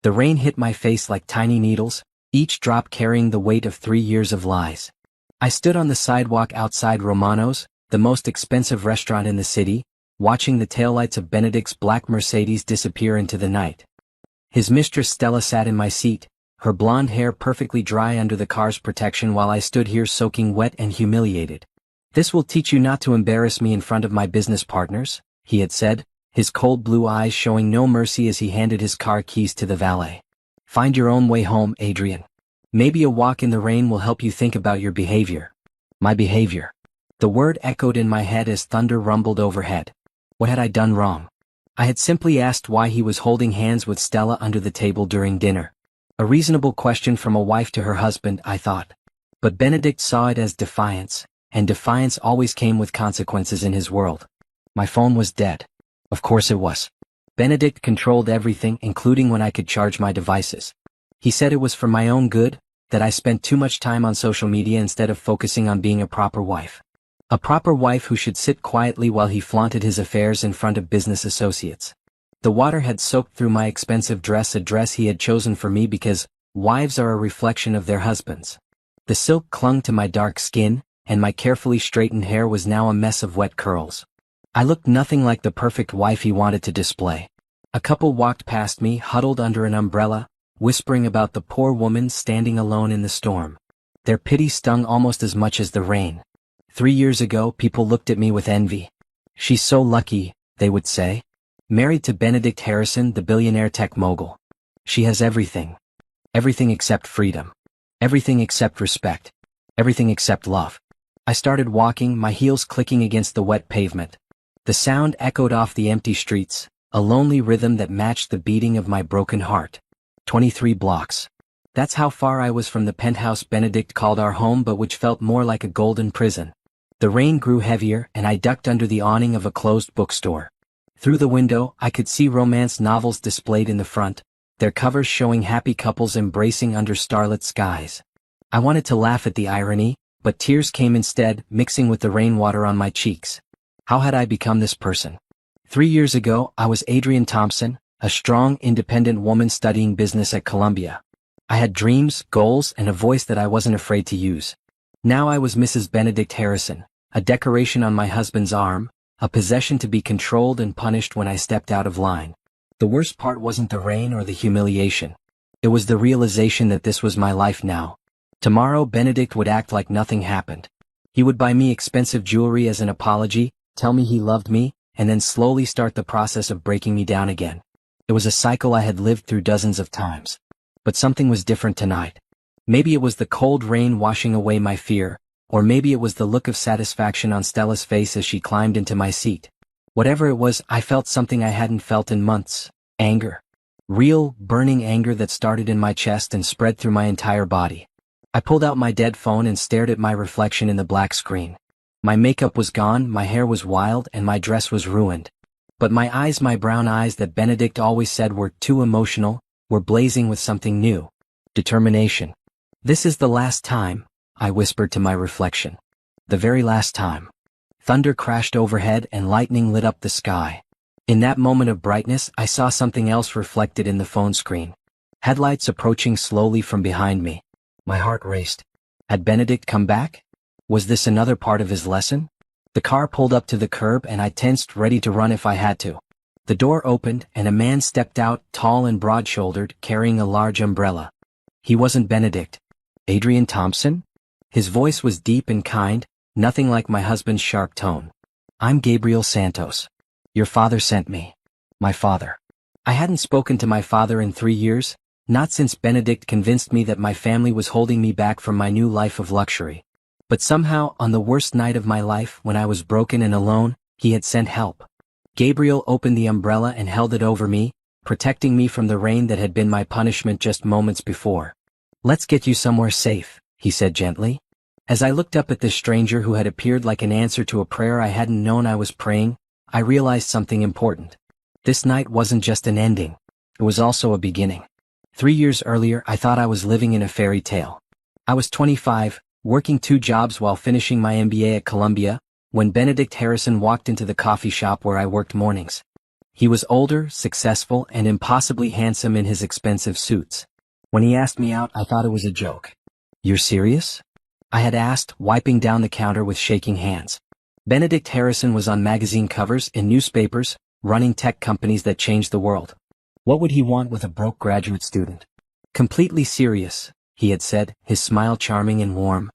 The rain hit my face like tiny needles, each drop carrying the weight of 3 years of lies. I stood on the sidewalk outside Romano's, the most expensive restaurant in the city, watching the taillights of Benedict's black Mercedes disappear into the night. His mistress Stella sat in my seat, her blonde hair perfectly dry under the car's protection while I stood here soaking wet and humiliated. "This will teach you not to embarrass me in front of my business partners," he had said, his cold blue eyes showing no mercy as he handed his car keys to the valet. "Find your own way home, Adrian. Maybe a walk in the rain will help you think about your behavior." My behavior. The word echoed in my head as thunder rumbled overhead. What had I done wrong? I had simply asked why he was holding hands with Stella under the table during dinner. A reasonable question from a wife to her husband, I thought. But Benedict saw it as defiance, and defiance always came with consequences in his world. My phone was dead. Of course it was. Benedict controlled everything, including when I could charge my devices. He said it was for my own good, that I spent too much time on social media instead of focusing on being a proper wife. A proper wife who should sit quietly while he flaunted his affairs in front of business associates. The water had soaked through my expensive dress, a dress he had chosen for me because wives are a reflection of their husbands. The silk clung to my dark skin, and my carefully straightened hair was now a mess of wet curls. I looked nothing like the perfect wife he wanted to display. A couple walked past me, huddled under an umbrella, whispering about the poor woman standing alone in the storm. Their pity stung almost as much as the rain. 3 years ago, people looked at me with envy. "She's so lucky," they would say. "Married to Benedict Harrison, the billionaire tech mogul. She has everything. Everything except freedom. Everything except respect. Everything except love." I started walking, my heels clicking against the wet pavement. The sound echoed off the empty streets, a lonely rhythm that matched the beating of my broken heart. 23 blocks. That's how far I was from the penthouse Benedict called our home, but which felt more like a golden prison. The rain grew heavier, and I ducked under the awning of a closed bookstore. Through the window, I could see romance novels displayed in the front, their covers showing happy couples embracing under starlit skies. I wanted to laugh at the irony, but tears came instead, mixing with the rainwater on my cheeks. How had I become this person? 3 years ago, I was Adrian Thompson, a strong, independent woman studying business at Columbia. I had dreams, goals, and a voice that I wasn't afraid to use. Now I was Mrs. Benedict Harrison, a decoration on my husband's arm, a possession to be controlled and punished when I stepped out of line. The worst part wasn't the rain or the humiliation. It was the realization that this was my life now. Tomorrow Benedict would act like nothing happened. He would buy me expensive jewelry as an apology, tell me he loved me, and then slowly start the process of breaking me down again. It was a cycle I had lived through dozens of times. But something was different tonight. Maybe it was the cold rain washing away my fear, or maybe it was the look of satisfaction on Stella's face as she climbed into my seat. Whatever it was, I felt something I hadn't felt in months. Anger. Real, burning anger that started in my chest and spread through my entire body. I pulled out my dead phone and stared at my reflection in the black screen. My makeup was gone, my hair was wild, and my dress was ruined. But my eyes, my brown eyes that Benedict always said were too emotional, were blazing with something new. Determination. "This is the last time," I whispered to my reflection. The very last time. Thunder crashed overhead and lightning lit up the sky. In that moment of brightness, I saw something else reflected in the phone screen. Headlights approaching slowly from behind me. My heart raced. Had Benedict come back? Was this another part of his lesson? The car pulled up to the curb and I tensed, ready to run if I had to. The door opened and a man stepped out, tall and broad-shouldered, carrying a large umbrella. He wasn't Benedict. Adrian Thompson? His voice was deep and kind, nothing like my husband's sharp tone. "I'm Gabriel Santos. Your father sent me." My father. I hadn't spoken to my father in 3 years, not since Benedict convinced me that my family was holding me back from my new life of luxury. But somehow, on the worst night of my life, when I was broken and alone, he had sent help. Gabriel opened the umbrella and held it over me, protecting me from the rain that had been my punishment just moments before. "Let's get you somewhere safe," he said gently. As I looked up at this stranger who had appeared like an answer to a prayer I hadn't known I was praying, I realized something important. This night wasn't just an ending. It was also a beginning. 3 years earlier, I thought I was living in a fairy tale. I was 25, working 2 jobs while finishing my MBA at Columbia, when Benedict Harrison walked into the coffee shop where I worked mornings. He was older, successful, and impossibly handsome in his expensive suits. When he asked me out, I thought it was a joke. "You're serious?" I had asked, wiping down the counter with shaking hands. Benedict Harrison was on magazine covers, in newspapers, running tech companies that changed the world. What would he want with a broke graduate student? "Completely serious," he had said, his smile charming and warm.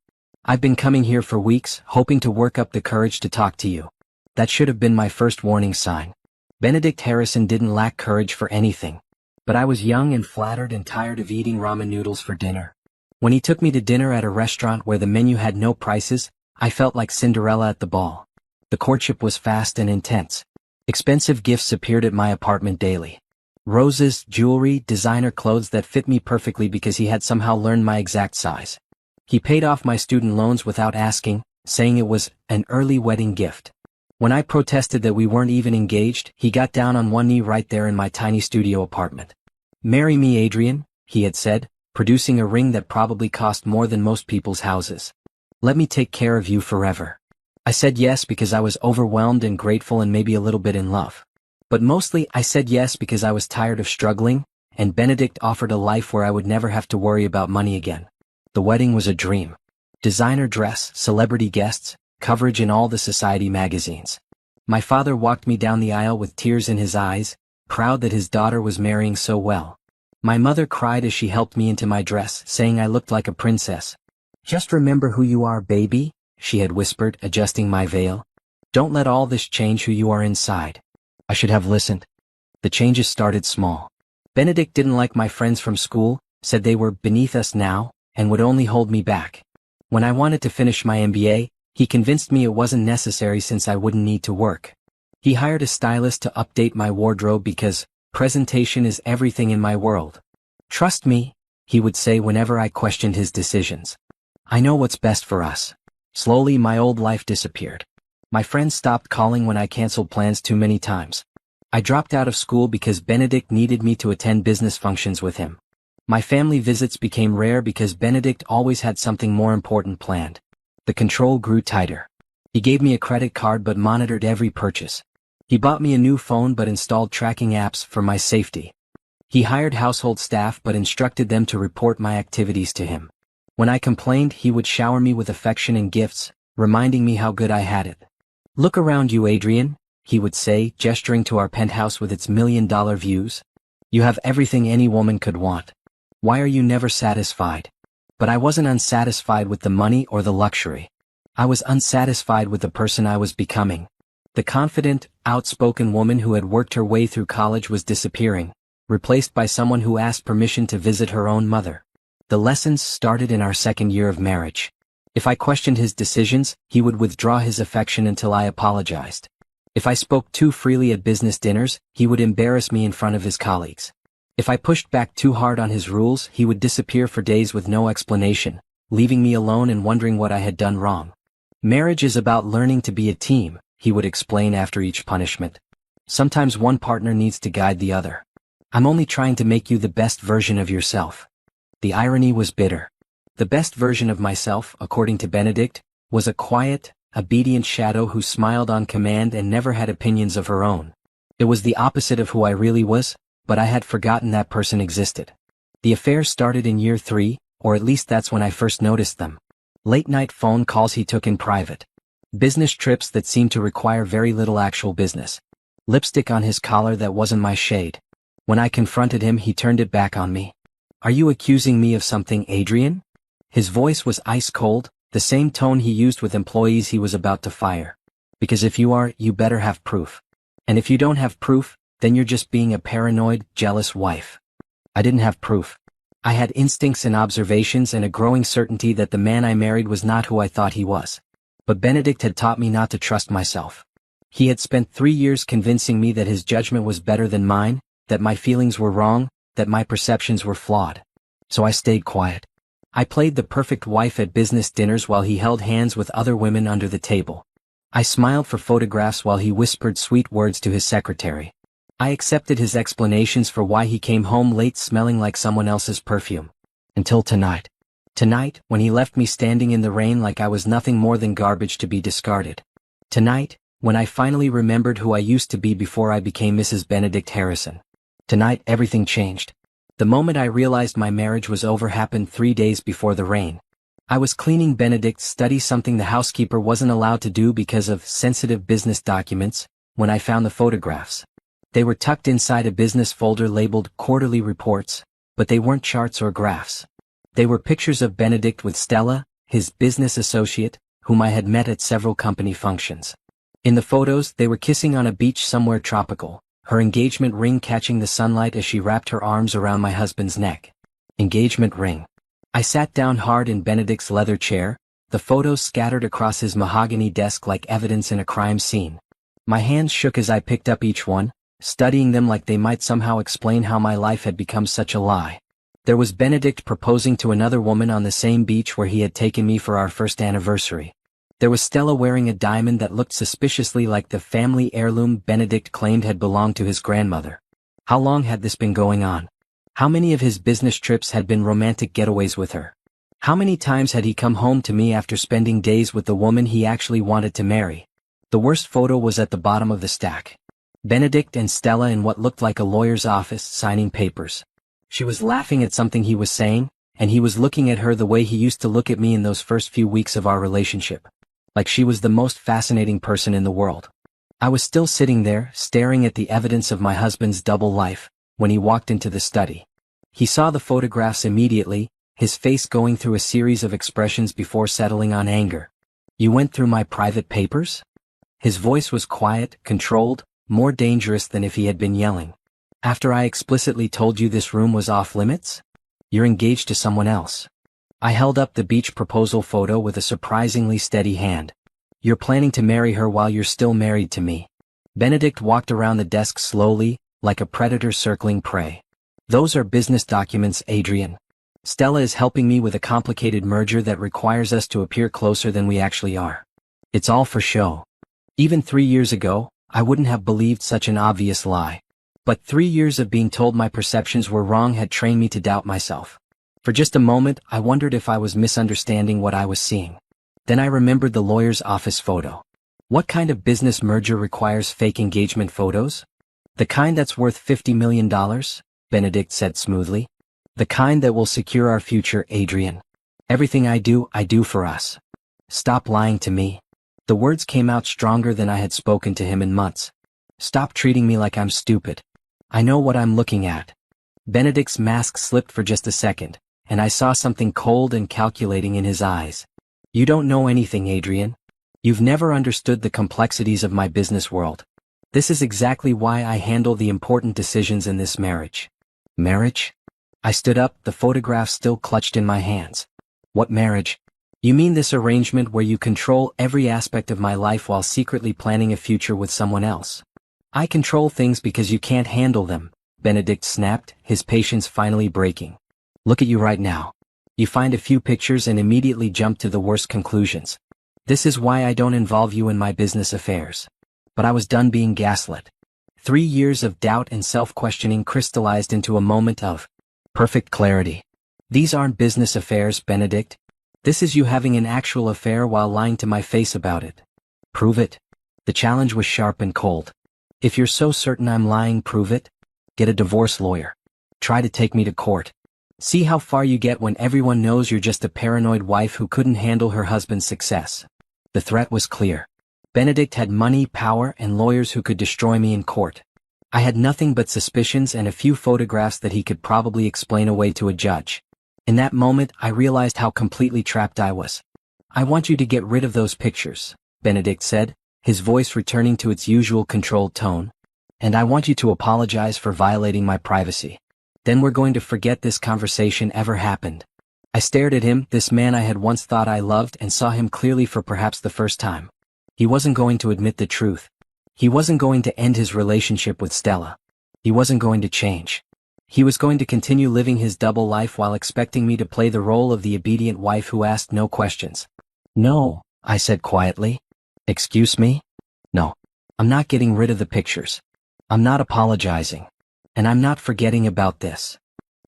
"I've been coming here for weeks, hoping to work up the courage to talk to you." That should have been my first warning sign. Benedict Harrison didn't lack courage for anything. But I was young and flattered and tired of eating ramen noodles for dinner. When he took me to dinner at a restaurant where the menu had no prices, I felt like Cinderella at the ball. The courtship was fast and intense. Expensive gifts appeared at my apartment daily. Roses, jewelry, designer clothes that fit me perfectly because he had somehow learned my exact size. He paid off my student loans without asking, saying it was an early wedding gift. When I protested that we weren't even engaged, he got down on one knee right there in my tiny studio apartment. "Marry me, Adrian," he had said, producing a ring that probably cost more than most people's houses. "Let me take care of you forever." I said yes because I was overwhelmed and grateful and maybe a little bit in love. But mostly I said yes because I was tired of struggling, and Benedict offered a life where I would never have to worry about money again. The wedding was a dream. Designer dress, celebrity guests, coverage in all the society magazines. My father walked me down the aisle with tears in his eyes, proud that his daughter was marrying so well. My mother cried as she helped me into my dress, saying I looked like a princess. "Just remember who you are, baby," she had whispered, adjusting my veil. "Don't let all this change who you are inside." I should have listened. The changes started small. Benedict didn't like my friends from school, said they were beneath us now, and would only hold me back. When I wanted to finish my MBA, he convinced me it wasn't necessary since I wouldn't need to work. He hired a stylist to update my wardrobe because presentation is everything in my world. "Trust me," he would say whenever I questioned his decisions. "I know what's best for us." Slowly my old life disappeared. My friends stopped calling when I canceled plans too many times. I dropped out of school because Benedict needed me to attend business functions with him. My family visits became rare because Benedict always had something more important planned. The control grew tighter. He gave me a credit card but monitored every purchase. He bought me a new phone but installed tracking apps for my safety. He hired household staff but instructed them to report my activities to him. When I complained, he would shower me with affection and gifts, reminding me how good I had it. "Look around you, Adrian," he would say, gesturing to our penthouse with its $1,000,000 views. "You have everything any woman could want. Why are you never satisfied?" But I wasn't unsatisfied with the money or the luxury. I was unsatisfied with the person I was becoming. The confident, outspoken woman who had worked her way through college was disappearing, replaced by someone who asked permission to visit her own mother. The lessons started in our second year of marriage. If I questioned his decisions, he would withdraw his affection until I apologized. If I spoke too freely at business dinners, he would embarrass me in front of his colleagues. If I pushed back too hard on his rules, he would disappear for days with no explanation, leaving me alone and wondering what I had done wrong. "Marriage is about learning to be a team," he would explain after each punishment. "Sometimes one partner needs to guide the other. I'm only trying to make you the best version of yourself." The irony was bitter. The best version of myself, according to Benedict, was a quiet, obedient shadow who smiled on command and never had opinions of her own. It was the opposite of who I really was, but I had forgotten that person existed. The affair started in year 3, or at least that's when I first noticed them. Late-night phone calls he took in private. Business trips that seemed to require very little actual business. Lipstick on his collar that wasn't my shade. When I confronted him, he turned it back on me. "Are you accusing me of something, Adrian?" His voice was ice cold, the same tone he used with employees he was about to fire. "Because if you are, you better have proof. And if you don't have proof, then you're just being a paranoid, jealous wife." I didn't have proof. I had instincts and observations and a growing certainty that the man I married was not who I thought he was. But Benedict had taught me not to trust myself. He had spent 3 years convincing me that his judgment was better than mine, that my feelings were wrong, that my perceptions were flawed. So I stayed quiet. I played the perfect wife at business dinners while he held hands with other women under the table. I smiled for photographs while he whispered sweet words to his secretary. I accepted his explanations for why he came home late smelling like someone else's perfume. Until tonight. Tonight, when he left me standing in the rain like I was nothing more than garbage to be discarded. Tonight, When I finally remembered who I used to be before I became Mrs. Benedict Harrison. Tonight, everything changed. The moment I realized my marriage was over happened 3 days before the rain. I was cleaning Benedict's study, something the housekeeper wasn't allowed to do because of sensitive business documents, when I found the photographs. They were tucked inside a business folder labeled Quarterly Reports, but they weren't charts or graphs. They were pictures of Benedict with Stella, his business associate, whom I had met at several company functions. In the photos, they were kissing on a beach somewhere tropical, her engagement ring catching the sunlight as she wrapped her arms around my husband's neck. Engagement ring. I sat down hard in Benedict's leather chair, the photos scattered across his mahogany desk like evidence in a crime scene. My hands shook as I picked up each one, studying them like they might somehow explain how my life had become such a lie. There was Benedict proposing to another woman on the same beach where he had taken me for our first anniversary. There was Stella wearing a diamond that looked suspiciously like the family heirloom Benedict claimed had belonged to his grandmother. How long had this been going on? How many of his business trips had been romantic getaways with her? How many times had he come home to me after spending days with the woman he actually wanted to marry? The worst photo was at the bottom of the stack. Benedict and Stella in what looked like a lawyer's office signing papers. She was laughing at something he was saying, and he was looking at her the way he used to look at me in those first few weeks of our relationship. Like she was the most fascinating person in the world. I was still sitting there, staring at the evidence of my husband's double life, when he walked into the study. He saw the photographs immediately, his face going through a series of expressions before settling on anger. "You went through my private papers?" His voice was quiet, controlled, more dangerous than if he had been yelling. "After I explicitly told you this room was off limits? You're engaged to someone else." I held up the beach proposal photo with a surprisingly steady hand. "You're planning to marry her while you're still married to me." Benedict walked around the desk slowly, like a predator circling prey. "Those are business documents, Adrian. Stella is helping me with a complicated merger that requires us to appear closer than we actually are. It's all for show." Even 3 years ago, I wouldn't have believed such an obvious lie. But 3 years of being told my perceptions were wrong had trained me to doubt myself. For just a moment, I wondered if I was misunderstanding what I was seeing. Then I remembered the lawyer's office photo. What kind of business merger requires fake engagement photos? "The kind that's worth $50 million, Benedict said smoothly. "The kind that will secure our future, Adrian. Everything I do for us. Stop lying to me." The words came out stronger than I had spoken to him in months. "Stop treating me like I'm stupid. I know what I'm looking at." Benedict's mask slipped for just a second, and I saw something cold and calculating in his eyes. "You don't know anything, Adrian. You've never understood the complexities of my business world. This is exactly why I handle the important decisions in this marriage." "Marriage?" I stood up, the photograph still clutched in my hands. "What marriage? You mean this arrangement where you control every aspect of my life while secretly planning a future with someone else?" "I control things because you can't handle them," Benedict snapped, his patience finally breaking. "Look at you right now. You find a few pictures and immediately jump to the worst conclusions. This is why I don't involve you in my business affairs." But I was done being gaslit. 3 years of doubt and self-questioning crystallized into a moment of perfect clarity. "These aren't business affairs, Benedict. This is you having an actual affair while lying to my face about it." "Prove it." The challenge was sharp and cold. "If you're so certain I'm lying, prove it. Get a divorce lawyer. Try to take me to court. See how far you get when everyone knows you're just a paranoid wife who couldn't handle her husband's success." The threat was clear. Benedict had money, power, and lawyers who could destroy me in court. I had nothing but suspicions and a few photographs that he could probably explain away to a judge. In that moment, I realized how completely trapped I was. "I want you to get rid of those pictures," Benedict said, his voice returning to its usual controlled tone. "And I want you to apologize for violating my privacy. Then we're going to forget this conversation ever happened." I stared at him, this man I had once thought I loved, and saw him clearly for perhaps the first time. He wasn't going to admit the truth. He wasn't going to end his relationship with Stella. He wasn't going to change. He was going to continue living his double life while expecting me to play the role of the obedient wife who asked no questions. "No," I said quietly. "Excuse me? No. I'm not getting rid of the pictures. I'm not apologizing. And I'm not forgetting about this."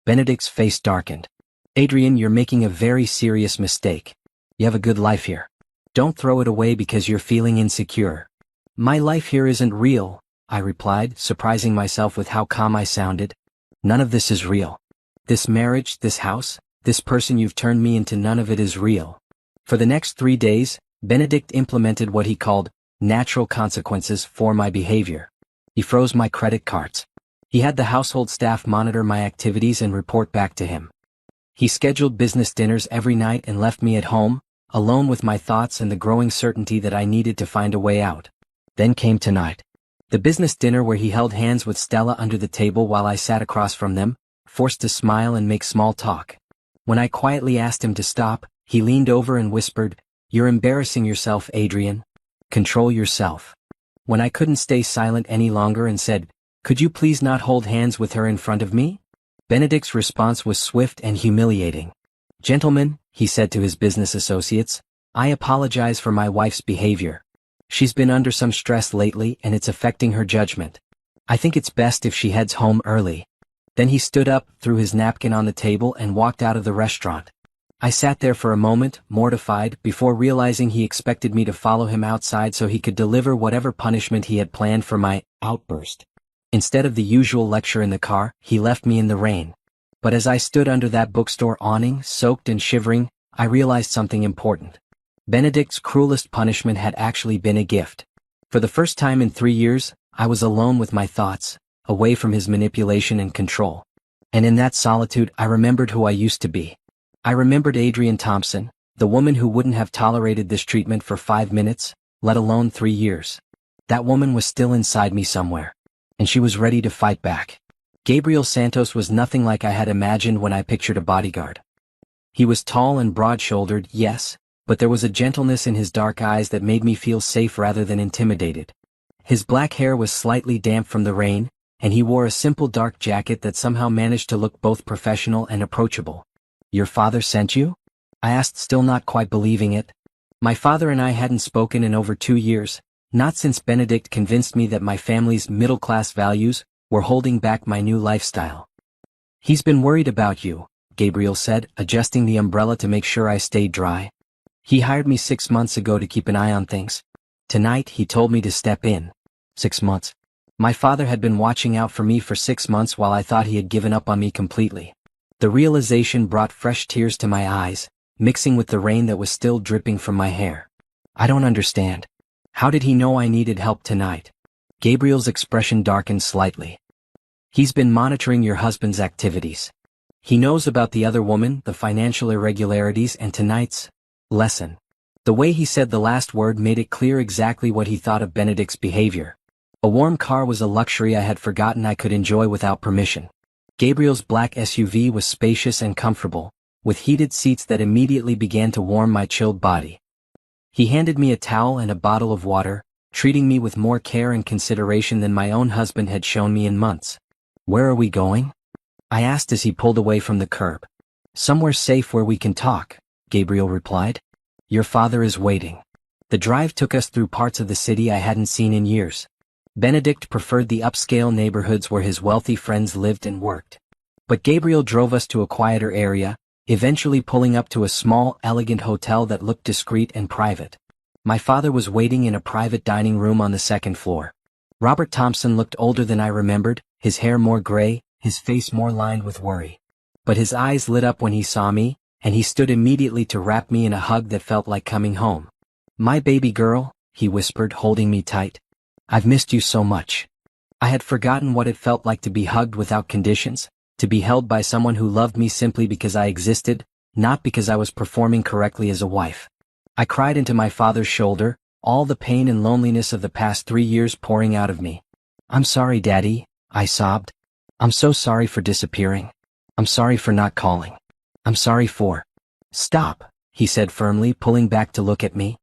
Benedict's face darkened. "Adrian, you're making a very serious mistake. You have a good life here. Don't throw it away because you're feeling insecure." My life here isn't real, I replied, surprising myself with how calm I sounded. None of this is real. This marriage, this house, this person you've turned me into, none of it is real. For the next 3 days, Benedict implemented what he called natural consequences for my behavior. He froze my credit cards. He had the household staff monitor my activities and report back to him. He scheduled business dinners every night and left me at home, alone with my thoughts and the growing certainty that I needed to find a way out. Then came tonight. The business dinner where he held hands with Stella under the table while I sat across from them, forced to smile and make small talk. When I quietly asked him to stop, he leaned over and whispered, "You're embarrassing yourself, Adrian. Control yourself." When I couldn't stay silent any longer and said, "Could you please not hold hands with her in front of me?" Benedict's response was swift and humiliating. "Gentlemen," he said to his business associates, "I apologize for my wife's behavior. She's been under some stress lately and it's affecting her judgment. I think it's best if she heads home early." Then he stood up, threw his napkin on the table and walked out of the restaurant. I sat there for a moment, mortified, before realizing he expected me to follow him outside so he could deliver whatever punishment he had planned for my outburst. Instead of the usual lecture in the car, he left me in the rain. But as I stood under that bookstore awning, soaked and shivering, I realized something important. Benedict's cruelest punishment had actually been a gift. For the first time in 3 years, I was alone with my thoughts, away from his manipulation and control. And in that solitude I remembered who I used to be. I remembered Adrian Thompson, the woman who wouldn't have tolerated this treatment for 5 minutes, let alone 3 years. That woman was still inside me somewhere. And she was ready to fight back. Gabriel Santos was nothing like I had imagined when I pictured a bodyguard. He was tall and broad-shouldered, yes, but there was a gentleness in his dark eyes that made me feel safe rather than intimidated. His black hair was slightly damp from the rain, and he wore a simple dark jacket that somehow managed to look both professional and approachable. "Your father sent you?" I asked, still not quite believing it. My father and I hadn't spoken in over 2 years, not since Benedict convinced me that my family's middle-class values were holding back my new lifestyle. "He's been worried about you," Gabriel said, adjusting the umbrella to make sure I stayed dry. "He hired me 6 months ago to keep an eye on things. Tonight he told me to step in." 6 months. My father had been watching out for me for 6 months while I thought he had given up on me completely. The realization brought fresh tears to my eyes, mixing with the rain that was still dripping from my hair. "I don't understand. How did he know I needed help tonight?" Gabriel's expression darkened slightly. "He's been monitoring your husband's activities. He knows about the other woman, the financial irregularities, and tonight's lesson." The way he said the last word made it clear exactly what he thought of Benedict's behavior. A warm car was a luxury I had forgotten I could enjoy without permission. Gabriel's black SUV was spacious and comfortable, with heated seats that immediately began to warm my chilled body. He handed me a towel and a bottle of water, treating me with more care and consideration than my own husband had shown me in months. "Where are we going?" I asked as he pulled away from the curb. "Somewhere safe where we can talk," Gabriel replied. "Your father is waiting." The drive took us through parts of the city I hadn't seen in years. Benedict preferred the upscale neighborhoods where his wealthy friends lived and worked. But Gabriel drove us to a quieter area, eventually pulling up to a small, elegant hotel that looked discreet and private. My father was waiting in a private dining room on the 2nd floor. Robert Thompson looked older than I remembered, his hair more gray, his face more lined with worry. But his eyes lit up when he saw me, and he stood immediately to wrap me in a hug that felt like coming home. "My baby girl," he whispered, holding me tight. "I've missed you so much." I had forgotten what it felt like to be hugged without conditions, to be held by someone who loved me simply because I existed, not because I was performing correctly as a wife. I cried into my father's shoulder, all the pain and loneliness of the past 3 years pouring out of me. "I'm sorry, Daddy," I sobbed. "I'm so sorry for disappearing. I'm sorry for not calling. I'm sorry for—" "Stop," he said firmly, pulling back to look at me.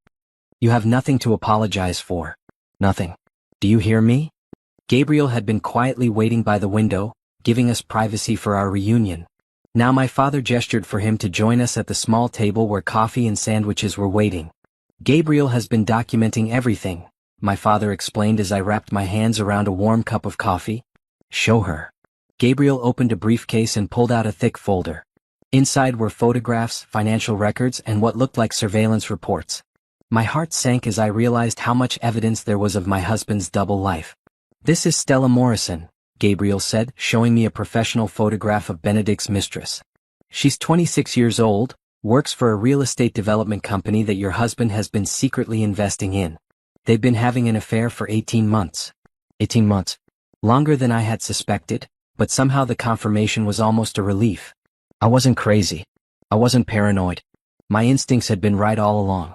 "You have nothing to apologize for. Nothing. Do you hear me?" Gabriel had been quietly waiting by the window, giving us privacy for our reunion. Now my father gestured for him to join us at the small table where coffee and sandwiches were waiting. "Gabriel has been documenting everything," my father explained as I wrapped my hands around a warm cup of coffee. "Show her." Gabriel opened a briefcase and pulled out a thick folder. Inside were photographs, financial records, and what looked like surveillance reports. My heart sank as I realized how much evidence there was of my husband's double life. "This is Stella Morrison," Gabriel said, showing me a professional photograph of Benedict's mistress. "She's 26 years old, works for a real estate development company that your husband has been secretly investing in. They've been having an affair for 18 months. 18 months. Longer than I had suspected, but somehow the confirmation was almost a relief. I wasn't crazy. I wasn't paranoid. My instincts had been right all along."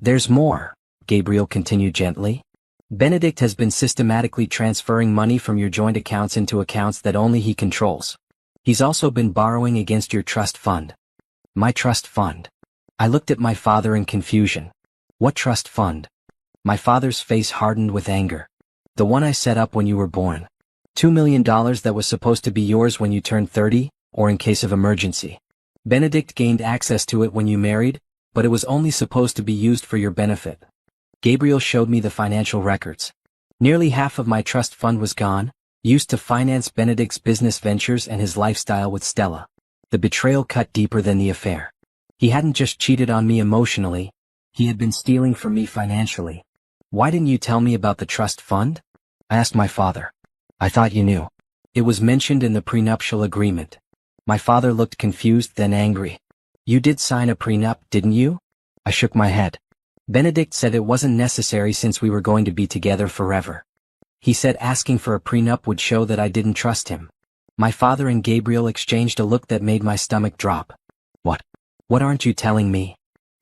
"There's more," Gabriel continued gently. "Benedict has been systematically transferring money from your joint accounts into accounts that only he controls. He's also been borrowing against your trust fund." "My trust fund?" I looked at my father in confusion. "What trust fund?" My father's face hardened with anger. "The one I set up when you were born. $2 million that was supposed to be yours when you turned 30, or in case of emergency. Benedict gained access to it when you married, but it was only supposed to be used for your benefit." Gabriel showed me the financial records. Nearly half of my trust fund was gone, used to finance Benedict's business ventures and his lifestyle with Stella. The betrayal cut deeper than the affair. He hadn't just cheated on me emotionally, he had been stealing from me financially. "Why didn't you tell me about the trust fund?" I asked my father. "I thought you knew. It was mentioned in the prenuptial agreement." My father looked confused, then angry. "You did sign a prenup, didn't you?" I shook my head. "Benedict said it wasn't necessary since we were going to be together forever. He said asking for a prenup would show that I didn't trust him." My father and Gabriel exchanged a look that made my stomach drop. "What? What aren't you telling me?"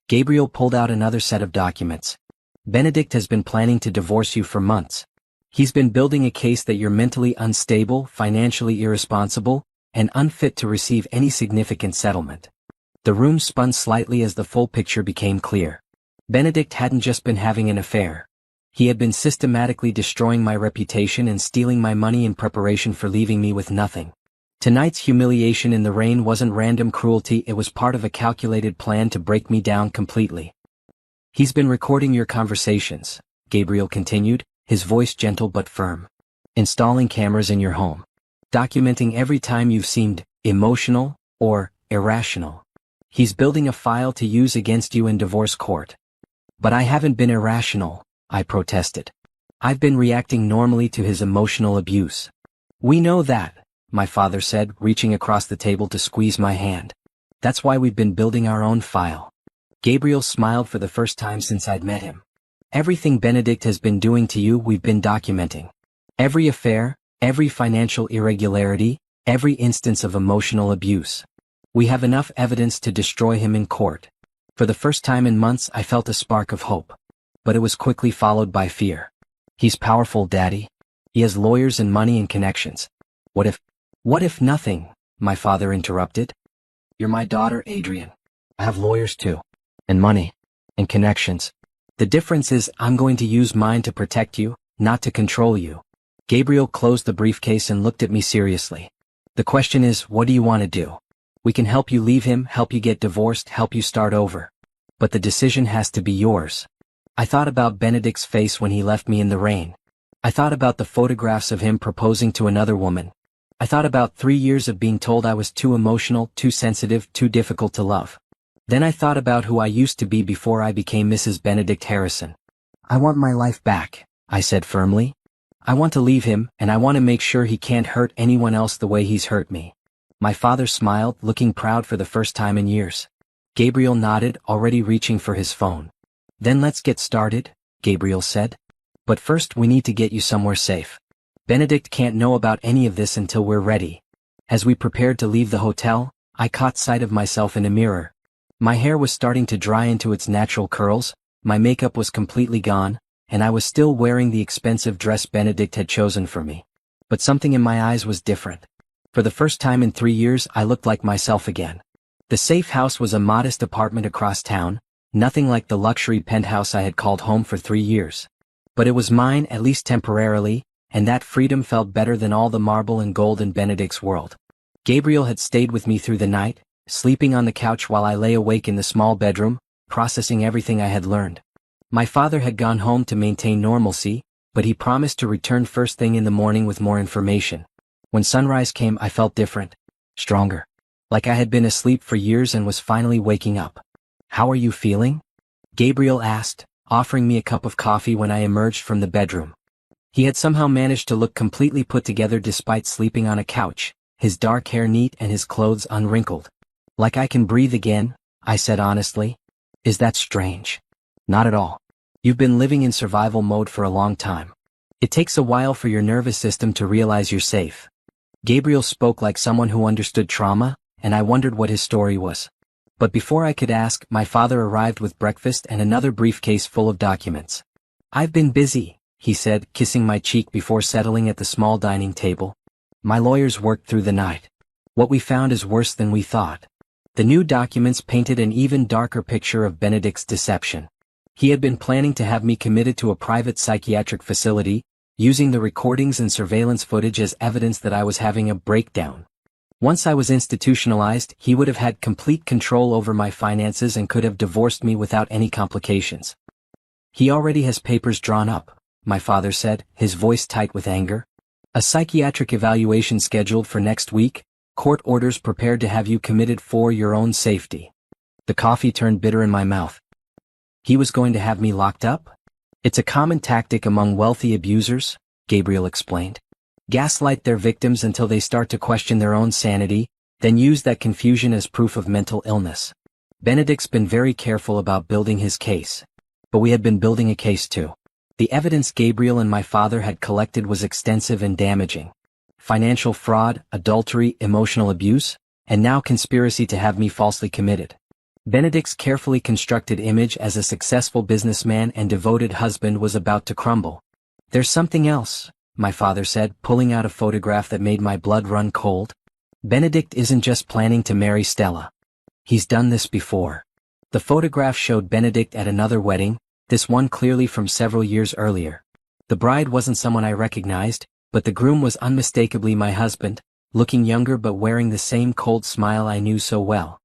Gabriel pulled out another set of documents. "Benedict has been planning to divorce you for months. He's been building a case that you're mentally unstable, financially irresponsible, and unfit to receive any significant settlement." The room spun slightly as the full picture became clear. Benedict hadn't just been having an affair. He had been systematically destroying my reputation and stealing my money in preparation for leaving me with nothing. Tonight's humiliation in the rain wasn't random cruelty, it was part of a calculated plan to break me down completely. "He's been recording your conversations," Gabriel continued, his voice gentle but firm. "Installing cameras in your home. Documenting every time you've seemed emotional or irrational. He's building a file to use against you in divorce court." "But I haven't been irrational," I protested. "I've been reacting normally to his emotional abuse." "We know that," my father said, reaching across the table to squeeze my hand. "That's why we've been building our own file." Gabriel smiled for the first time since I'd met him. "Everything Benedict has been doing to you we've been documenting. Every affair, every financial irregularity, every instance of emotional abuse. We have enough evidence to destroy him in court." For the first time in months I felt a spark of hope. But it was quickly followed by fear. "He's powerful, Daddy. He has lawyers and money and connections. What if nothing?" my father interrupted. "You're my daughter, Adrian. I have lawyers too. And money. And connections. The difference is I'm going to use mine to protect you, not to control you." Gabriel closed the briefcase and looked at me seriously. "The question is, what do you want to do? We can help you leave him, help you get divorced, help you start over. But the decision has to be yours." I thought about Benedict's face when he left me in the rain. I thought about the photographs of him proposing to another woman. I thought about 3 years of being told I was too emotional, too sensitive, too difficult to love. Then I thought about who I used to be before I became Mrs. Benedict Harrison. "I want my life back," I said firmly. "I want to leave him, and I want to make sure he can't hurt anyone else the way he's hurt me." My father smiled, looking proud for the first time in years. Gabriel nodded, already reaching for his phone. "Then let's get started," Gabriel said. "But first we need to get you somewhere safe. Benedict can't know about any of this until we're ready." As we prepared to leave the hotel, I caught sight of myself in a mirror. My hair was starting to dry into its natural curls, my makeup was completely gone, and I was still wearing the expensive dress Benedict had chosen for me. But something in my eyes was different. For the first time in 3 years I looked like myself again. The safe house was a modest apartment across town, nothing like the luxury penthouse I had called home for 3 years. But it was mine, at least temporarily, and that freedom felt better than all the marble and gold in Benedict's world. Gabriel had stayed with me through the night, sleeping on the couch while I lay awake in the small bedroom, processing everything I had learned. My father had gone home to maintain normalcy, but he promised to return first thing in the morning with more information. When sunrise came I felt different, stronger. Like I had been asleep for years and was finally waking up. "How are you feeling?" Gabriel asked, offering me a cup of coffee when I emerged from the bedroom. He had somehow managed to look completely put together despite sleeping on a couch, his dark hair neat and his clothes unwrinkled. Like I can breathe again, I said honestly. Is that strange? Not at all. You've been living in survival mode for a long time. It takes a while for your nervous system to realize you're safe. Gabriel spoke like someone who understood trauma, and I wondered what his story was. But before I could ask, my father arrived with breakfast and another briefcase full of documents. I've been busy, he said, kissing my cheek before settling at the small dining table. My lawyers worked through the night. What we found is worse than we thought. The new documents painted an even darker picture of Benedict's deception. He had been planning to have me committed to a private psychiatric facility, using the recordings and surveillance footage as evidence that I was having a breakdown. Once I was institutionalized, he would have had complete control over my finances and could have divorced me without any complications. He already has papers drawn up, my father said, his voice tight with anger. A psychiatric evaluation scheduled for next week, court orders prepared to have you committed for your own safety. The coffee turned bitter in my mouth. He was going to have me locked up? It's a common tactic among wealthy abusers, Gabriel explained. Gaslight their victims until they start to question their own sanity, then use that confusion as proof of mental illness. Benedict's been very careful about building his case. But we had been building a case too. The evidence Gabriel and my father had collected was extensive and damaging. Financial fraud, adultery, emotional abuse, and now conspiracy to have me falsely committed. Benedict's carefully constructed image as a successful businessman and devoted husband was about to crumble. There's something else, my father said, pulling out a photograph that made my blood run cold. Benedict isn't just planning to marry Stella. He's done this before. The photograph showed Benedict at another wedding, this one clearly from several years earlier. The bride wasn't someone I recognized, but the groom was unmistakably my husband, looking younger but wearing the same cold smile I knew so well.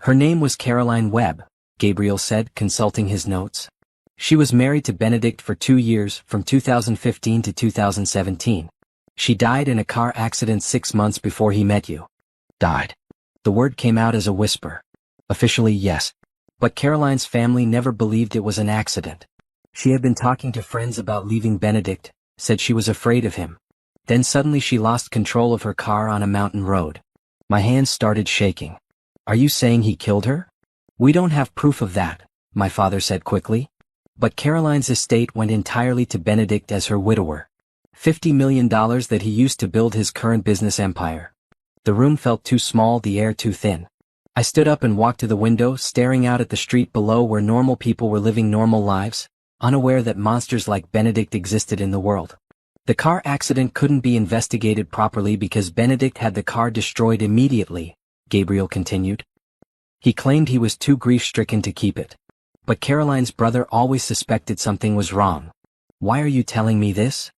Her name was Caroline Webb, Gabriel said, consulting his notes. She was married to Benedict for 2 years, from 2015 to 2017. She died in a car accident 6 months before he met you. Died. The word came out as a whisper. Officially, yes. But Caroline's family never believed it was an accident. She had been talking to friends about leaving Benedict, said she was afraid of him. Then suddenly she lost control of her car on a mountain road. My hands started shaking. Are you saying he killed her? We don't have proof of that, my father said quickly. But Caroline's estate went entirely to Benedict as her widower. $50 million that he used to build his current business empire. The room felt too small, the air too thin. I stood up and walked to the window, staring out at the street below where normal people were living normal lives, unaware that monsters like Benedict existed in the world. The car accident couldn't be investigated properly because Benedict had the car destroyed immediately, Gabriel continued. He claimed he was too grief-stricken to keep it. But Caroline's brother always suspected something was wrong. Why are you telling me this?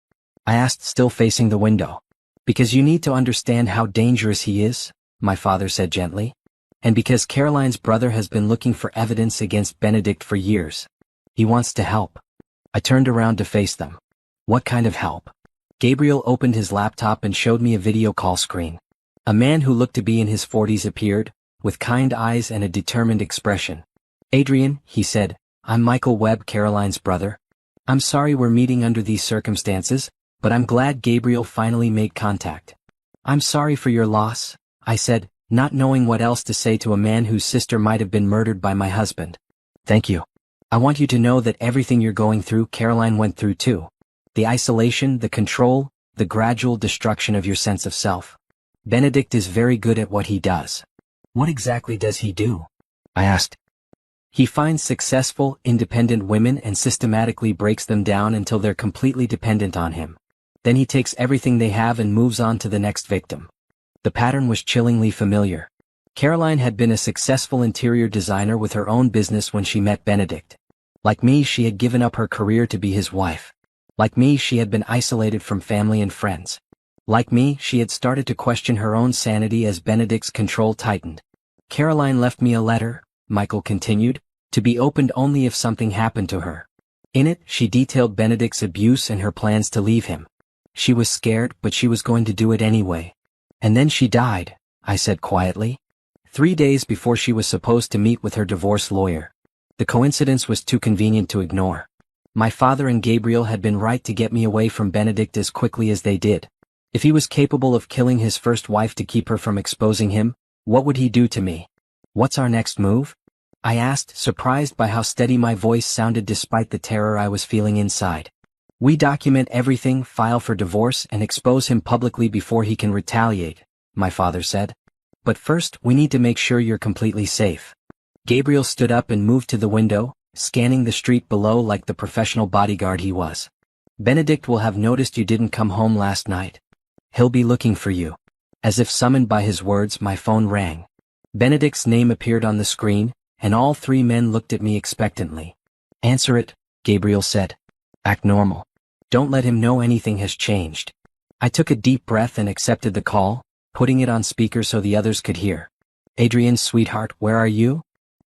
I asked, still facing the window. Because you need to understand how dangerous he is, my father said gently. And because Caroline's brother has been looking for evidence against Benedict for years. He wants to help. I turned around to face them. What kind of help? Gabriel opened his laptop and showed me a video call screen. A man who looked to be in his 40s appeared, with kind eyes and a determined expression. Adrian, he said, I'm Michael Webb, Caroline's brother. I'm sorry we're meeting under these circumstances, but I'm glad Gabriel finally made contact. I'm sorry for your loss, I said, not knowing what else to say to a man whose sister might have been murdered by my husband. Thank you. I want you to know that everything you're going through, Caroline went through too. The isolation, the control, the gradual destruction of your sense of self. Benedict is very good at what he does. What exactly does he do? I asked. He finds successful, independent women and systematically breaks them down until they're completely dependent on him. Then he takes everything they have and moves on to the next victim. The pattern was chillingly familiar. Caroline had been a successful interior designer with her own business when she met Benedict. Like me, she had given up her career to be his wife. Like me, she had been isolated from family and friends. Like me, she had started to question her own sanity as Benedict's control tightened. Caroline left me a letter, Michael continued, to be opened only if something happened to her. In it, she detailed Benedict's abuse and her plans to leave him. She was scared, but she was going to do it anyway. And then she died, I said quietly. 3 days before she was supposed to meet with her divorce lawyer. The coincidence was too convenient to ignore. My father and Gabriel had been right to get me away from Benedict as quickly as they did. If he was capable of killing his first wife to keep her from exposing him, what would he do to me? What's our next move? I asked, surprised by how steady my voice sounded despite the terror I was feeling inside. We document everything, file for divorce, and expose him publicly before he can retaliate, my father said. But first, we need to make sure you're completely safe. Gabriel stood up and moved to the window, scanning the street below like the professional bodyguard he was. Benedict will have noticed you didn't come home last night. He'll be looking for you. As if summoned by his words, my phone rang. Benedict's name appeared on the screen, and all three men looked at me expectantly. Answer it, Gabriel said. Act normal. Don't let him know anything has changed. I took a deep breath and accepted the call, putting it on speaker so the others could hear. Adrian, sweetheart, where are you?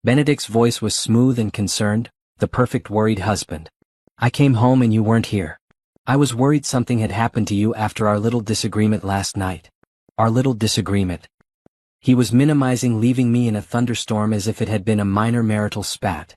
Benedict's voice was smooth and concerned, the perfect worried husband. I came home and you weren't here. I was worried something had happened to you after our little disagreement last night. Our little disagreement. He was minimizing leaving me in a thunderstorm as if it had been a minor marital spat.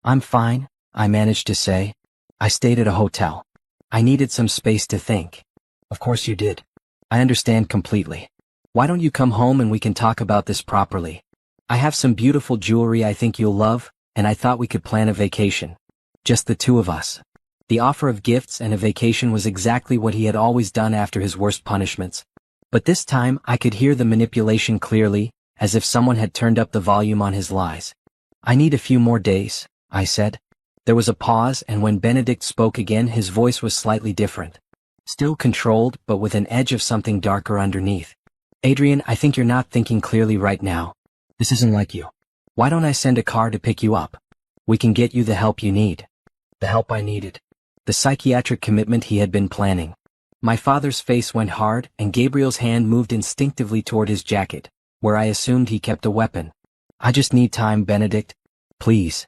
I'm fine, I managed to say. I stayed at a hotel. I needed some space to think. Of course you did. I understand completely. Why don't you come home and we can talk about this properly? I have some beautiful jewelry I think you'll love, and I thought we could plan a vacation. Just the two of us. The offer of gifts and a vacation was exactly what he had always done after his worst punishments. But this time I could hear the manipulation clearly, as if someone had turned up the volume on his lies. I need a few more days, I said. There was a pause, and when Benedict spoke again his voice was slightly different. Still controlled, but with an edge of something darker underneath. Adrian, I think you're not thinking clearly right now. This isn't like you. Why don't I send a car to pick you up? We can get you the help you need. The help I needed. The psychiatric commitment he had been planning. My father's face went hard, and Gabriel's hand moved instinctively toward his jacket, where I assumed he kept a weapon. I just need time, Benedict. Please.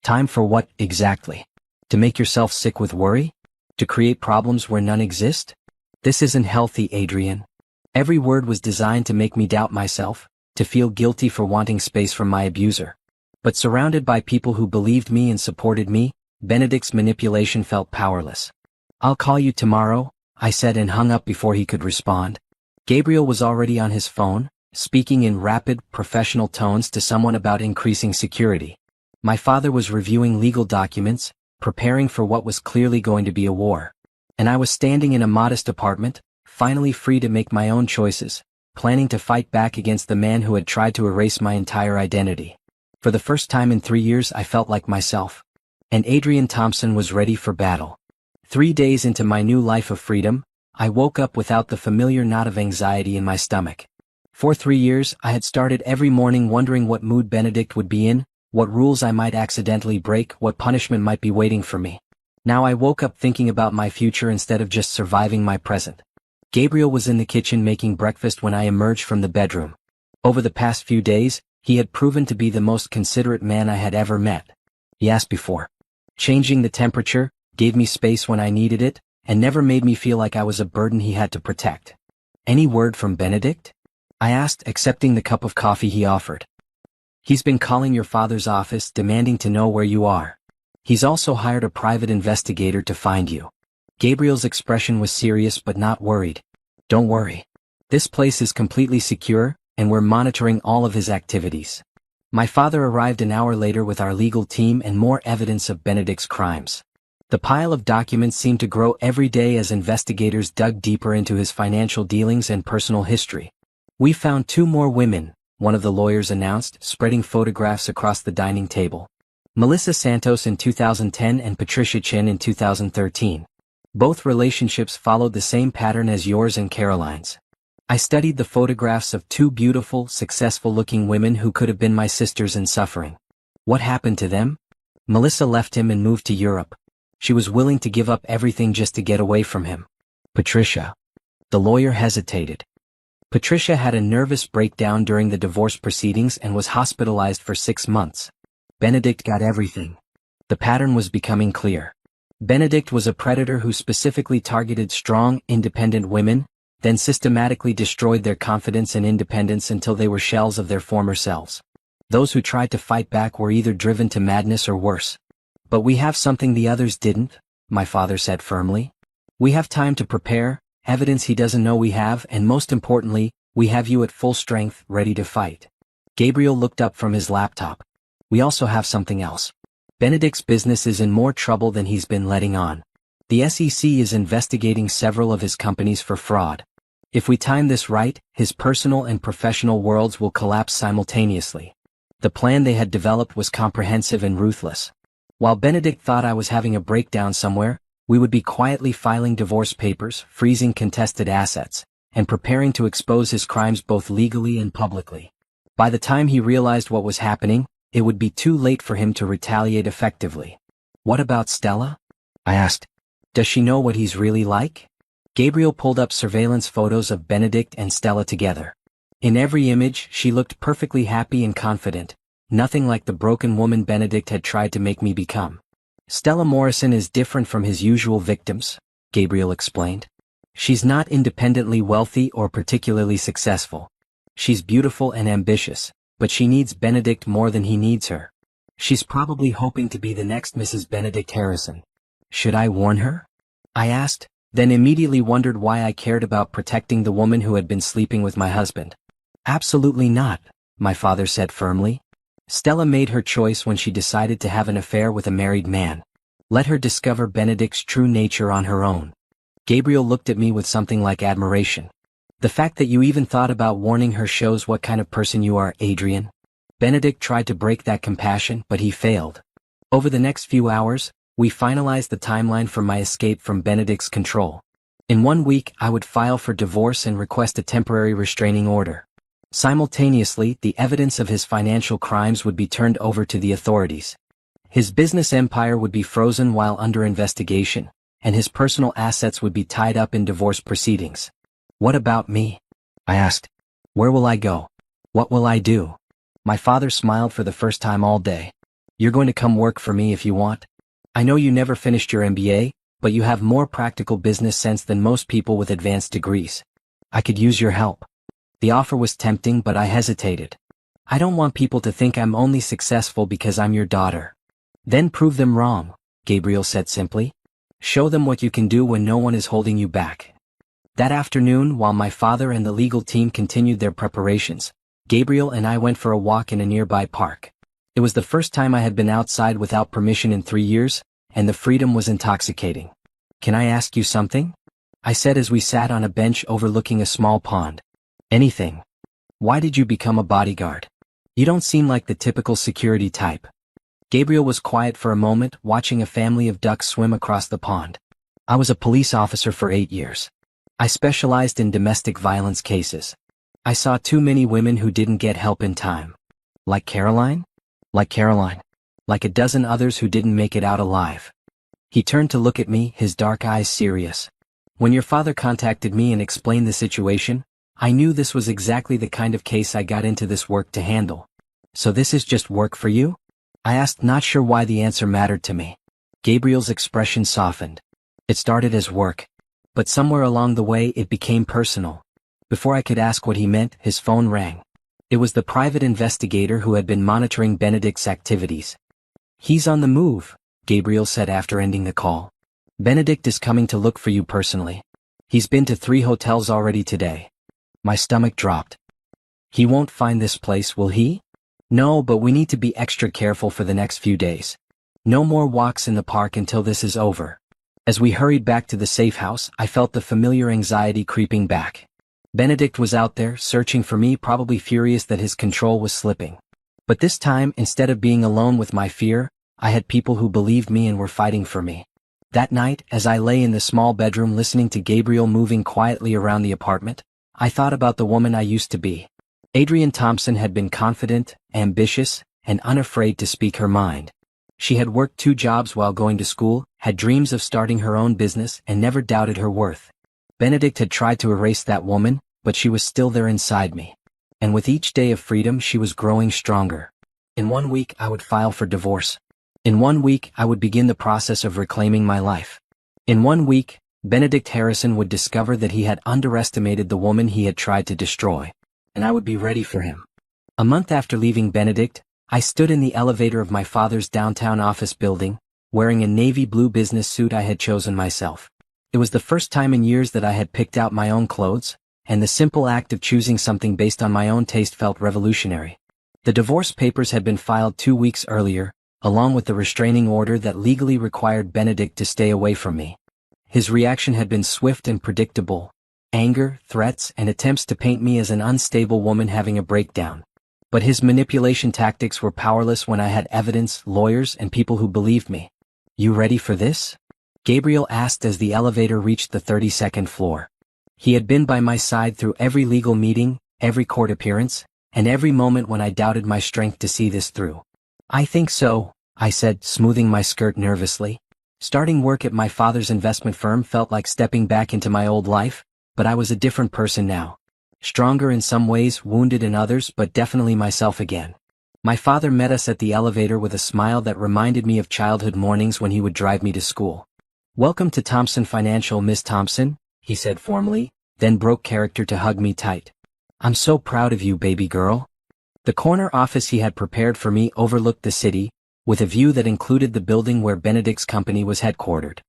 Time for what, exactly? To make yourself sick with worry? To create problems where none exist? This isn't healthy, Adrian. Every word was designed to make me doubt myself, to feel guilty for wanting space from my abuser. But surrounded by people who believed me and supported me, Benedict's manipulation felt powerless. I'll call you tomorrow, I said and hung up before he could respond. Gabriel was already on his phone, speaking in rapid, professional tones to someone about increasing security. My father was reviewing legal documents, preparing for what was clearly going to be a war. And I was standing in a modest apartment, finally free to make my own choices, planning to fight back against the man who had tried to erase my entire identity. For the first time in 3 years I felt like myself. And Adrian Thompson was ready for battle. 3 days into my new life of freedom, I woke up without the familiar knot of anxiety in my stomach. For 3 years, I had started every morning wondering what mood Benedict would be in, what rules I might accidentally break, what punishment might be waiting for me. Now I woke up thinking about my future instead of just surviving my present. Gabriel was in the kitchen making breakfast when I emerged from the bedroom. Over the past few days, he had proven to be the most considerate man I had ever met. He asked before. Changing the temperature, gave me space when I needed it, and never made me feel like I was a burden he had to protect. Any word from Benedict? I asked, accepting the cup of coffee he offered. He's been calling your father's office, demanding to know where you are. He's also hired a private investigator to find you. Gabriel's expression was serious but not worried. Don't worry. This place is completely secure, and we're monitoring all of his activities. My father arrived an hour later with our legal team and more evidence of Benedict's crimes. The pile of documents seemed to grow every day as investigators dug deeper into his financial dealings and personal history. We found 2 more women, one of the lawyers announced, spreading photographs across the dining table. Melissa Santos in 2010 and Patricia Chin in 2013. Both relationships followed the same pattern as yours and Caroline's. I studied the photographs of 2 beautiful, successful-looking women who could have been my sisters in suffering. What happened to them? Melissa left him and moved to Europe. She was willing to give up everything just to get away from him. Patricia. The lawyer hesitated. Patricia had a nervous breakdown during the divorce proceedings and was hospitalized for 6 months. Benedict got everything. The pattern was becoming clear. Benedict was a predator who specifically targeted strong, independent women, then systematically destroyed their confidence and independence until they were shells of their former selves. Those who tried to fight back were either driven to madness or worse. But we have something the others didn't, my father said firmly. We have time to prepare, evidence he doesn't know we have, and most importantly, we have you at full strength, ready to fight. Gabriel looked up from his laptop. We also have something else. Benedict's business is in more trouble than he's been letting on. The SEC is investigating several of his companies for fraud. If we time this right, his personal and professional worlds will collapse simultaneously. The plan they had developed was comprehensive and ruthless. While Benedict thought I was having a breakdown somewhere, we would be quietly filing divorce papers, freezing contested assets, and preparing to expose his crimes both legally and publicly. By the time he realized what was happening, it would be too late for him to retaliate effectively. What about Stella? I asked. Does she know what he's really like? Gabriel pulled up surveillance photos of Benedict and Stella together. In every image, she looked perfectly happy and confident, nothing like the broken woman Benedict had tried to make me become. Stella Morrison is different from his usual victims, Gabriel explained. She's not independently wealthy or particularly successful. She's beautiful and ambitious, but she needs Benedict more than he needs her. She's probably hoping to be the next Mrs. Benedict Harrison. Should I warn her? I asked, then immediately wondered why I cared about protecting the woman who had been sleeping with my husband. Absolutely not, my father said firmly. Stella made her choice when she decided to have an affair with a married man. Let her discover Benedict's true nature on her own. Gabriel looked at me with something like admiration. The fact that you even thought about warning her shows what kind of person you are, Adrian. Benedict tried to break that compassion, but he failed. Over the next few hours, we finalized the timeline for my escape from Benedict's control. In 1 week, I would file for divorce and request a temporary restraining order. Simultaneously, the evidence of his financial crimes would be turned over to the authorities. His business empire would be frozen while under investigation, and his personal assets would be tied up in divorce proceedings. What about me? I asked. Where will I go? What will I do? My father smiled for the first time all day. You're going to come work for me if you want. I know you never finished your MBA, but you have more practical business sense than most people with advanced degrees. I could use your help. The offer was tempting, but I hesitated. I don't want people to think I'm only successful because I'm your daughter. Then prove them wrong, Gabriel said simply. Show them what you can do when no one is holding you back. That afternoon, while my father and the legal team continued their preparations, Gabriel and I went for a walk in a nearby park. It was the first time I had been outside without permission in 3 years, and the freedom was intoxicating. Can I ask you something? I said as we sat on a bench overlooking a small pond. Anything. Why did you become a bodyguard? You don't seem like the typical security type. Gabriel was quiet for a moment, watching a family of ducks swim across the pond. I was a police officer for 8 years. I specialized in domestic violence cases. I saw too many women who didn't get help in time. Like Caroline? Like Caroline. Like a dozen others who didn't make it out alive. He turned to look at me, his dark eyes serious. When your father contacted me and explained the situation, I knew this was exactly the kind of case I got into this work to handle. So this is just work for you? I asked, not sure why the answer mattered to me. Gabriel's expression softened. It started as work. But somewhere along the way it became personal. Before I could ask what he meant, his phone rang. It was the private investigator who had been monitoring Benedict's activities. He's on the move, Gabriel said after ending the call. Benedict is coming to look for you personally. He's been to 3 hotels already today. My stomach dropped. He won't find this place, will he? No, but we need to be extra careful for the next few days. No more walks in the park until this is over. As we hurried back to the safe house, I felt the familiar anxiety creeping back. Benedict was out there, searching for me, probably furious that his control was slipping. But this time, instead of being alone with my fear, I had people who believed me and were fighting for me. That night, as I lay in the small bedroom listening to Gabriel moving quietly around the apartment, I thought about the woman I used to be. Adrienne Thompson had been confident, ambitious, and unafraid to speak her mind. She had worked 2 jobs while going to school, had dreams of starting her own business, and never doubted her worth. Benedict had tried to erase that woman, but she was still there inside me. And with each day of freedom she was growing stronger. In 1 week I would file for divorce. In 1 week I would begin the process of reclaiming my life. In 1 week, Benedict Harrison would discover that he had underestimated the woman he had tried to destroy. And I would be ready for him. A month after leaving Benedict, I stood in the elevator of my father's downtown office building, wearing a navy blue business suit I had chosen myself. It was the first time in years that I had picked out my own clothes, and the simple act of choosing something based on my own taste felt revolutionary. The divorce papers had been filed 2 weeks earlier, along with the restraining order that legally required Benedict to stay away from me. His reaction had been swift and predictable: anger, threats, and attempts to paint me as an unstable woman having a breakdown. But his manipulation tactics were powerless when I had evidence, lawyers, and people who believed me. "You ready for this?" Gabriel asked as the elevator reached the 32nd floor. He had been by my side through every legal meeting, every court appearance, and every moment when I doubted my strength to see this through. "I think so," I said, smoothing my skirt nervously. Starting work at my father's investment firm felt like stepping back into my old life, but I was a different person now. Stronger in some ways, wounded in others, but definitely myself again. My father met us at the elevator with a smile that reminded me of childhood mornings when he would drive me to school. "Welcome to Thompson Financial, Miss Thompson," he said formally, then broke character to hug me tight. "I'm so proud of you, baby girl." The corner office he had prepared for me overlooked the city, with a view that included the building where Benedict's company was headquartered.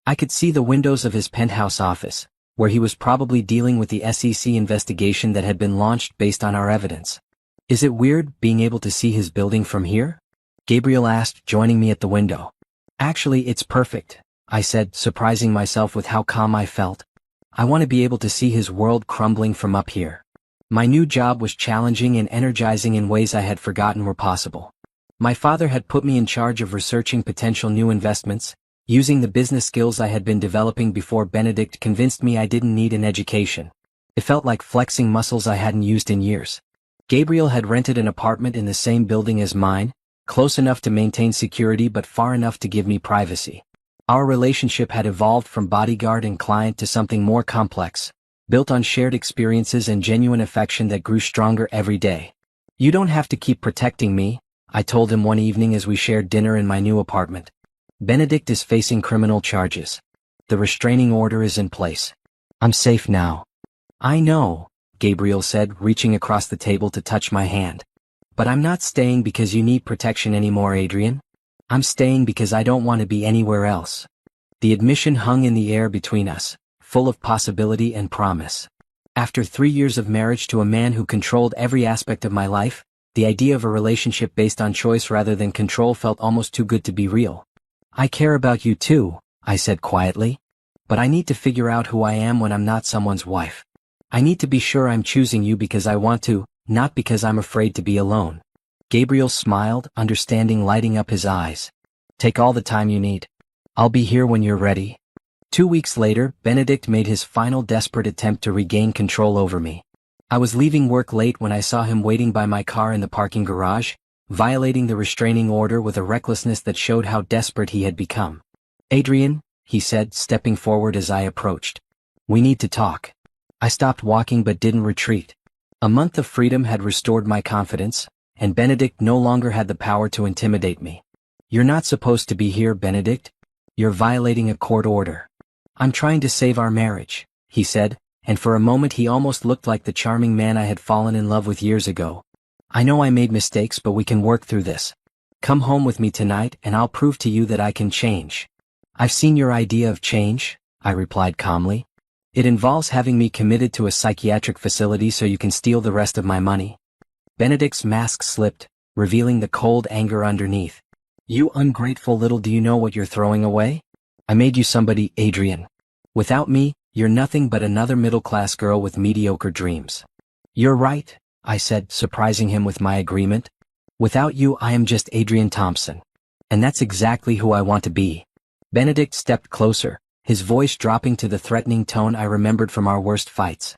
I could see the windows of his penthouse office, where he was probably dealing with the SEC investigation that had been launched based on our evidence. "Is it weird being able to see his building from here?" Gabriel asked, joining me at the window. "Actually, it's perfect," I said, surprising myself with how calm I felt. "I want to be able to see his world crumbling from up here." My new job was challenging and energizing in ways I had forgotten were possible. My father had put me in charge of researching potential new investments, using the business skills I had been developing before Benedict convinced me I didn't need an education. It felt like flexing muscles I hadn't used in years. Gabriel had rented an apartment in the same building as mine, close enough to maintain security but far enough to give me privacy. Our relationship had evolved from bodyguard and client to something more complex, built on shared experiences and genuine affection that grew stronger every day. "You don't have to keep protecting me," I told him one evening as we shared dinner in my new apartment. "Benedict is facing criminal charges. The restraining order is in place. I'm safe now." "I know," Gabriel said, reaching across the table to touch my hand. "But I'm not staying because you need protection anymore, Adrian. I'm staying because I don't want to be anywhere else." The admission hung in the air between us, full of possibility and promise. After 3 years of marriage to a man who controlled every aspect of my life, the idea of a relationship based on choice rather than control felt almost too good to be real. "I care about you too," I said quietly. "But I need to figure out who I am when I'm not someone's wife. I need to be sure I'm choosing you because I want to, not because I'm afraid to be alone." Gabriel smiled, understanding lighting up his eyes. "Take all the time you need. I'll be here when you're ready." 2 weeks later, Benedict made his final desperate attempt to regain control over me. I was leaving work late when I saw him waiting by my car in the parking garage, violating the restraining order with a recklessness that showed how desperate he had become. "Adrian," he said, stepping forward as I approached. "We need to talk." I stopped walking but didn't retreat. A month of freedom had restored my confidence, and Benedict no longer had the power to intimidate me. "You're not supposed to be here, Benedict. You're violating a court order." "I'm trying to save our marriage," he said, and for a moment he almost looked like the charming man I had fallen in love with years ago. "I know I made mistakes, but we can work through this. Come home with me tonight and I'll prove to you that I can change." "I've seen your idea of change," I replied calmly. "It involves having me committed to a psychiatric facility so you can steal the rest of my money." Benedict's mask slipped, revealing the cold anger underneath. "You ungrateful little, do you know what you're throwing away? I made you somebody, Adrian. Without me, you're nothing but another middle-class girl with mediocre dreams." "You're right," I said, surprising him with my agreement. "Without you I am just Adrian Thompson. And that's exactly who I want to be." Benedict stepped closer, his voice dropping to the threatening tone I remembered from our worst fights.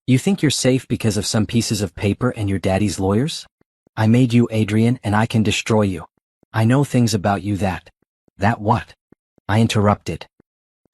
"You think you're safe because of some pieces of paper and your daddy's lawyers? I made you, Adrian, and I can destroy you. I know things about you that—" "That what?" I interrupted.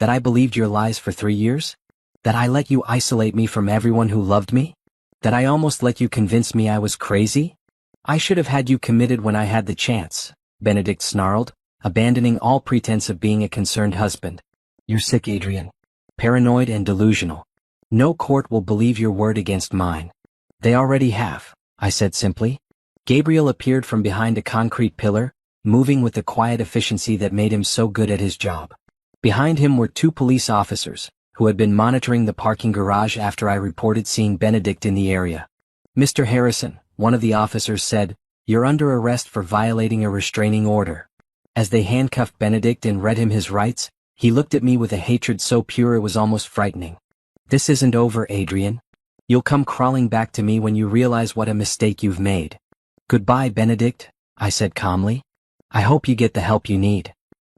"That I believed your lies for 3 years? That I let you isolate me from everyone who loved me? That I almost let you convince me I was crazy? I should have had you committed when I had the chance," Benedict snarled, abandoning all pretense of being a concerned husband. "You're sick, Adrian. Paranoid and delusional. No court will believe your word against mine." "They already have," I said simply. Gabriel appeared from behind a concrete pillar, moving with the quiet efficiency that made him so good at his job. Behind him were two police officers, who had been monitoring the parking garage after I reported seeing Benedict in the area. "Mr. Harrison," one of the officers said, "you're under arrest for violating a restraining order." As they handcuffed Benedict and read him his rights, he looked at me with a hatred so pure it was almost frightening. "This isn't over, Adrian. You'll come crawling back to me when you realize what a mistake you've made." "Goodbye, Benedict," I said calmly. "I hope you get the help you need."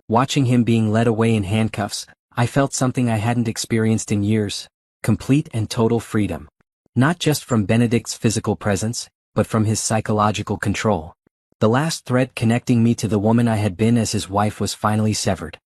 Watching him being led away in handcuffs, I felt something I hadn't experienced in years: complete and total freedom. Not just from Benedict's physical presence, but from his psychological control. The last thread connecting me to the woman I had been as his wife was finally severed.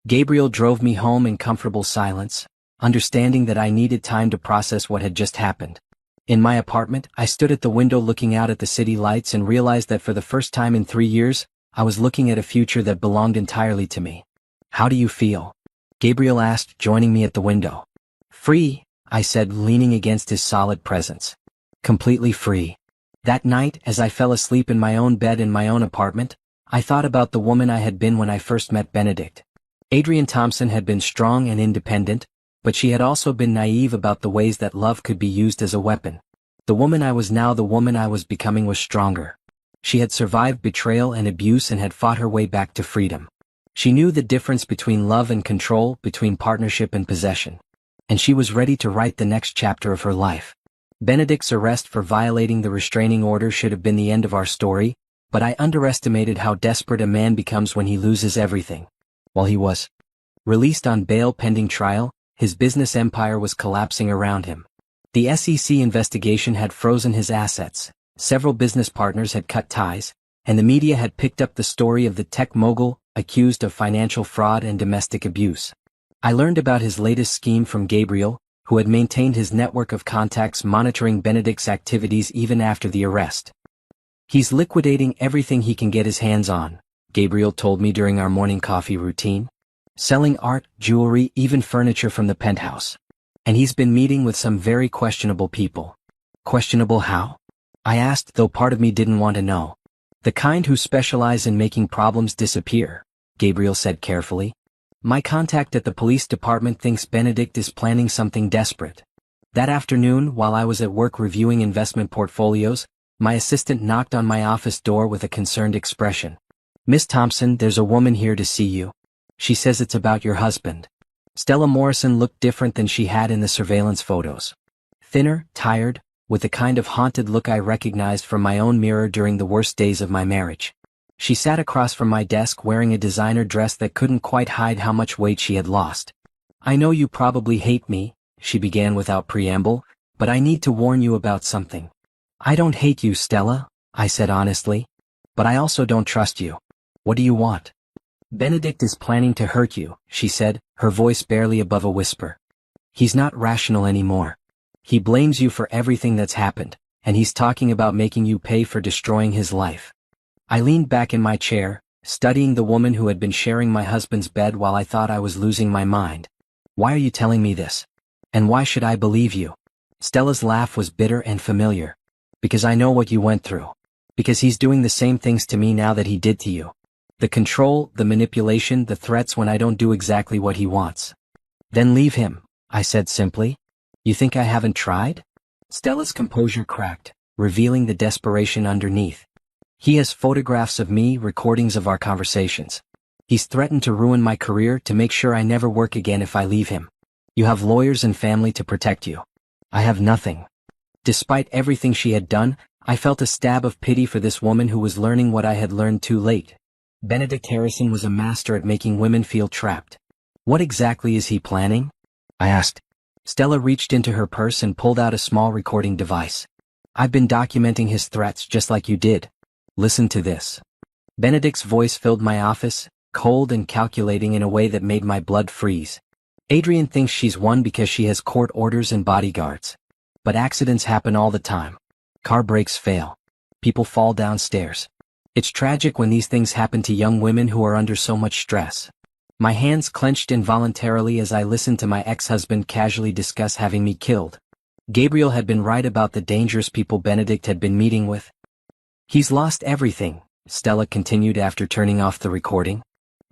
Gabriel drove me home in comfortable silence, understanding that I needed time to process what had just happened. In my apartment, I stood at the window looking out at the city lights and realized that for the first time in 3 years, I was looking at a future that belonged entirely to me. "How do you feel?" Gabriel asked, joining me at the window. "Free," I said, leaning against his solid presence. "Completely free." That night, as I fell asleep in my own bed in my own apartment, I thought about the woman I had been when I first met Benedict. Adrian Thompson had been strong and independent, but she had also been naive about the ways that love could be used as a weapon. The woman I was now, the woman I was becoming, was stronger. She had survived betrayal and abuse and had fought her way back to freedom. She knew the difference between love and control, between partnership and possession. And she was ready to write the next chapter of her life. Benedict's arrest for violating the restraining order should have been the end of our story, but I underestimated how desperate a man becomes when he loses everything. While he was released on bail pending trial, his business empire was collapsing around him. The SEC investigation had frozen his assets, several business partners had cut ties, and the media had picked up the story of the tech mogul accused of financial fraud and domestic abuse. I learned about his latest scheme from Gabriel, who had maintained his network of contacts monitoring Benedict's activities even after the arrest. "He's liquidating everything he can get his hands on," Gabriel told me during our morning coffee routine. "Selling art, jewelry, even furniture from the penthouse. And he's been meeting with some very questionable people." "Questionable how?" I asked, though part of me didn't want to know. "The kind who specialize in making problems disappear," Gabriel said carefully. "My contact at the police department thinks Benedict is planning something desperate." That afternoon, while I was at work reviewing investment portfolios, my assistant knocked on my office door with a concerned expression. "Miss Thompson, there's a woman here to see you. She says it's about your husband." Stella Morrison looked different than she had in the surveillance photos. Thinner, tired, with the kind of haunted look I recognized from my own mirror during the worst days of my marriage. She sat across from my desk wearing a designer dress that couldn't quite hide how much weight she had lost. "I know you probably hate me," she began without preamble, "but I need to warn you about something." "I don't hate you, Stella," I said honestly. "But I also don't trust you. What do you want?" "Benedict is planning to hurt you," she said, her voice barely above a whisper. "He's not rational anymore. He blames you for everything that's happened, and he's talking about making you pay for destroying his life." I leaned back in my chair, studying the woman who had been sharing my husband's bed while I thought I was losing my mind. "Why are you telling me this? And why should I believe you?" Stella's laugh was bitter and familiar. "Because I know what you went through. Because he's doing the same things to me now that he did to you. The control, the manipulation, the threats when I don't do exactly what he wants." "Then leave him," I said simply. "You think I haven't tried?" Stella's composure cracked, revealing the desperation underneath. "He has photographs of me, recordings of our conversations. He's threatened to ruin my career, to make sure I never work again if I leave him. You have lawyers and family to protect you. I have nothing." Despite everything she had done, I felt a stab of pity for this woman who was learning what I had learned too late. Benedict Harrison was a master at making women feel trapped. "What exactly is he planning?" I asked. Stella reached into her purse and pulled out a small recording device. "I've been documenting his threats just like you did. Listen to this." Benedict's voice filled my office, cold and calculating in a way that made my blood freeze. "Adrian thinks she's won because she has court orders and bodyguards. But accidents happen all the time. Car brakes fail. People fall downstairs. It's tragic when these things happen to young women who are under so much stress." My hands clenched involuntarily as I listened to my ex-husband casually discuss having me killed. Gabriel had been right about the dangerous people Benedict had been meeting with. He's lost everything, Stella continued after turning off the recording.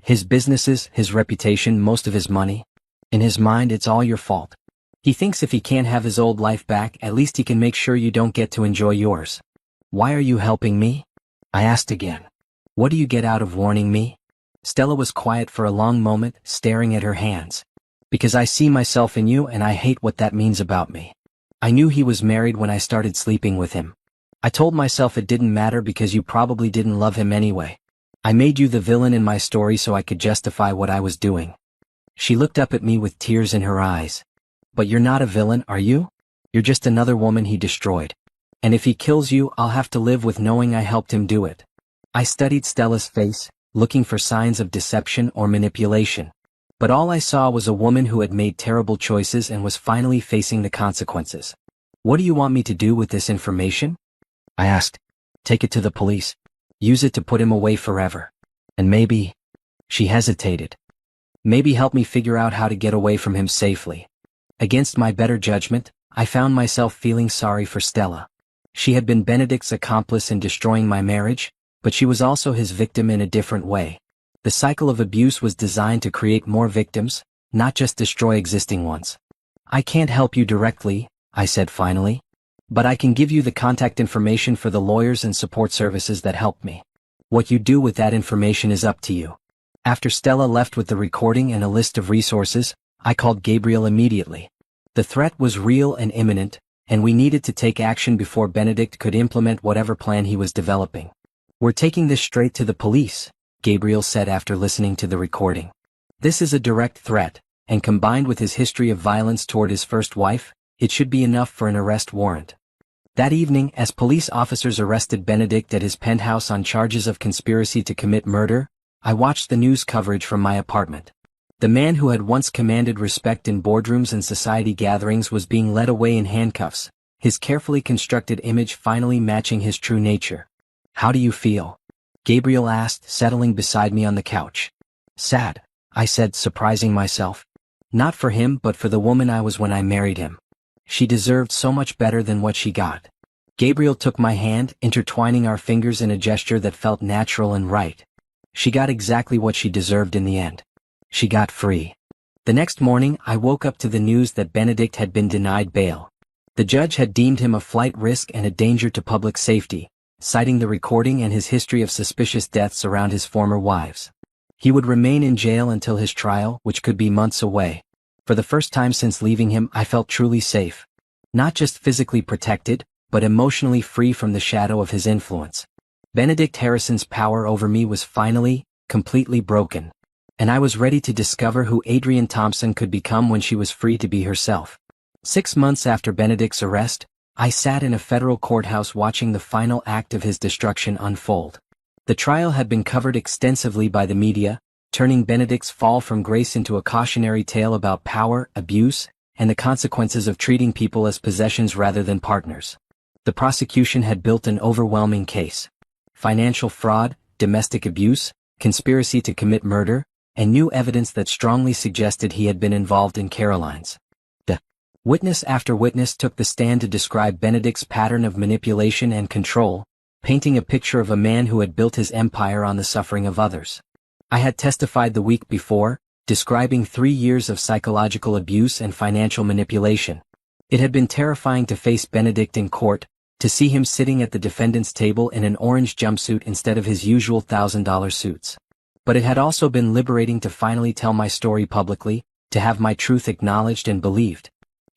His businesses, his reputation, most of his money. In his mind, it's all your fault. He thinks if he can't have his old life back, at least he can make sure you don't get to enjoy yours. Why are you helping me? I asked again. What do you get out of warning me? Stella was quiet for a long moment, staring at her hands. Because I see myself in you and I hate what that means about me. I knew he was married when I started sleeping with him. I told myself it didn't matter because you probably didn't love him anyway. I made you the villain in my story so I could justify what I was doing. She looked up at me with tears in her eyes. But you're not a villain, are you? You're just another woman he destroyed. And if he kills you, I'll have to live with knowing I helped him do it. I studied Stella's face, looking for signs of deception or manipulation. But all I saw was a woman who had made terrible choices and was finally facing the consequences. What do you want me to do with this information? I asked. Take it to the police. Use it to put him away forever. And maybe... She hesitated. Maybe help me figure out how to get away from him safely. Against my better judgment, I found myself feeling sorry for Stella. She had been Benedict's accomplice in destroying my marriage, but she was also his victim in a different way. The cycle of abuse was designed to create more victims, not just destroy existing ones. I can't help you directly, I said finally. But I can give you the contact information for the lawyers and support services that helped me. What you do with that information is up to you. After Stella left with the recording and a list of resources, I called Gabriel immediately. The threat was real and imminent, and we needed to take action before Benedict could implement whatever plan he was developing. We're taking this straight to the police, Gabriel said after listening to the recording. This is a direct threat, and combined with his history of violence toward his first wife, it should be enough for an arrest warrant. That evening, as police officers arrested Benedict at his penthouse on charges of conspiracy to commit murder, I watched the news coverage from my apartment. The man who had once commanded respect in boardrooms and society gatherings was being led away in handcuffs, his carefully constructed image finally matching his true nature. How do you feel? Gabriel asked, settling beside me on the couch. Sad, I said, surprising myself. Not for him, but for the woman I was when I married him. She deserved so much better than what she got. Gabriel took my hand, intertwining our fingers in a gesture that felt natural and right. She got exactly what she deserved in the end. She got free. The next morning, I woke up to the news that Benedict had been denied bail. The judge had deemed him a flight risk and a danger to public safety, citing the recording and his history of suspicious deaths around his former wives. He would remain in jail until his trial, which could be months away. For the first time since leaving him, I felt truly safe. Not just physically protected, but emotionally free from the shadow of his influence. Benedict Harrison's power over me was finally, completely broken. And I was ready to discover who Adrienne Thompson could become when she was free to be herself. 6 months after Benedict's arrest, I sat in a federal courthouse watching the final act of his destruction unfold. The trial had been covered extensively by the media, turning Benedict's fall from grace into a cautionary tale about power, abuse, and the consequences of treating people as possessions rather than partners. The prosecution had built an overwhelming case. Financial fraud, domestic abuse, conspiracy to commit murder, and new evidence that strongly suggested he had been involved in Caroline's. Witness after witness took the stand to describe Benedict's pattern of manipulation and control, painting a picture of a man who had built his empire on the suffering of others. I had testified the week before, describing 3 years of psychological abuse and financial manipulation. It had been terrifying to face Benedict in court, to see him sitting at the defendant's table in an orange jumpsuit instead of his usual $1,000 suits. But it had also been liberating to finally tell my story publicly, to have my truth acknowledged and believed.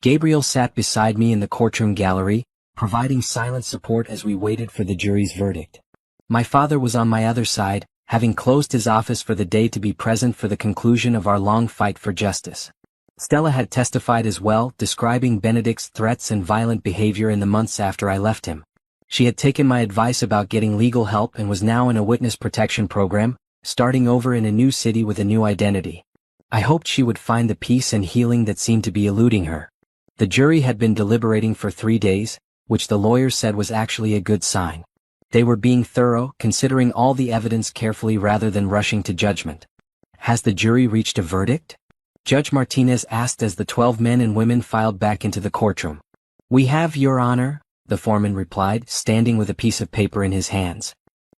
Gabriel sat beside me in the courtroom gallery, providing silent support as we waited for the jury's verdict. My father was on my other side, having closed his office for the day to be present for the conclusion of our long fight for justice. Stella had testified as well, describing Benedict's threats and violent behavior in the months after I left him. She had taken my advice about getting legal help and was now in a witness protection program, starting over in a new city with a new identity. I hoped she would find the peace and healing that seemed to be eluding her. The jury had been deliberating for 3 days, which the lawyers said was actually a good sign. They were being thorough, considering all the evidence carefully rather than rushing to judgment. Has the jury reached a verdict? Judge Martinez asked as the 12 men and women filed back into the courtroom. We have, Your Honor, the foreman replied, standing with a piece of paper in his hands.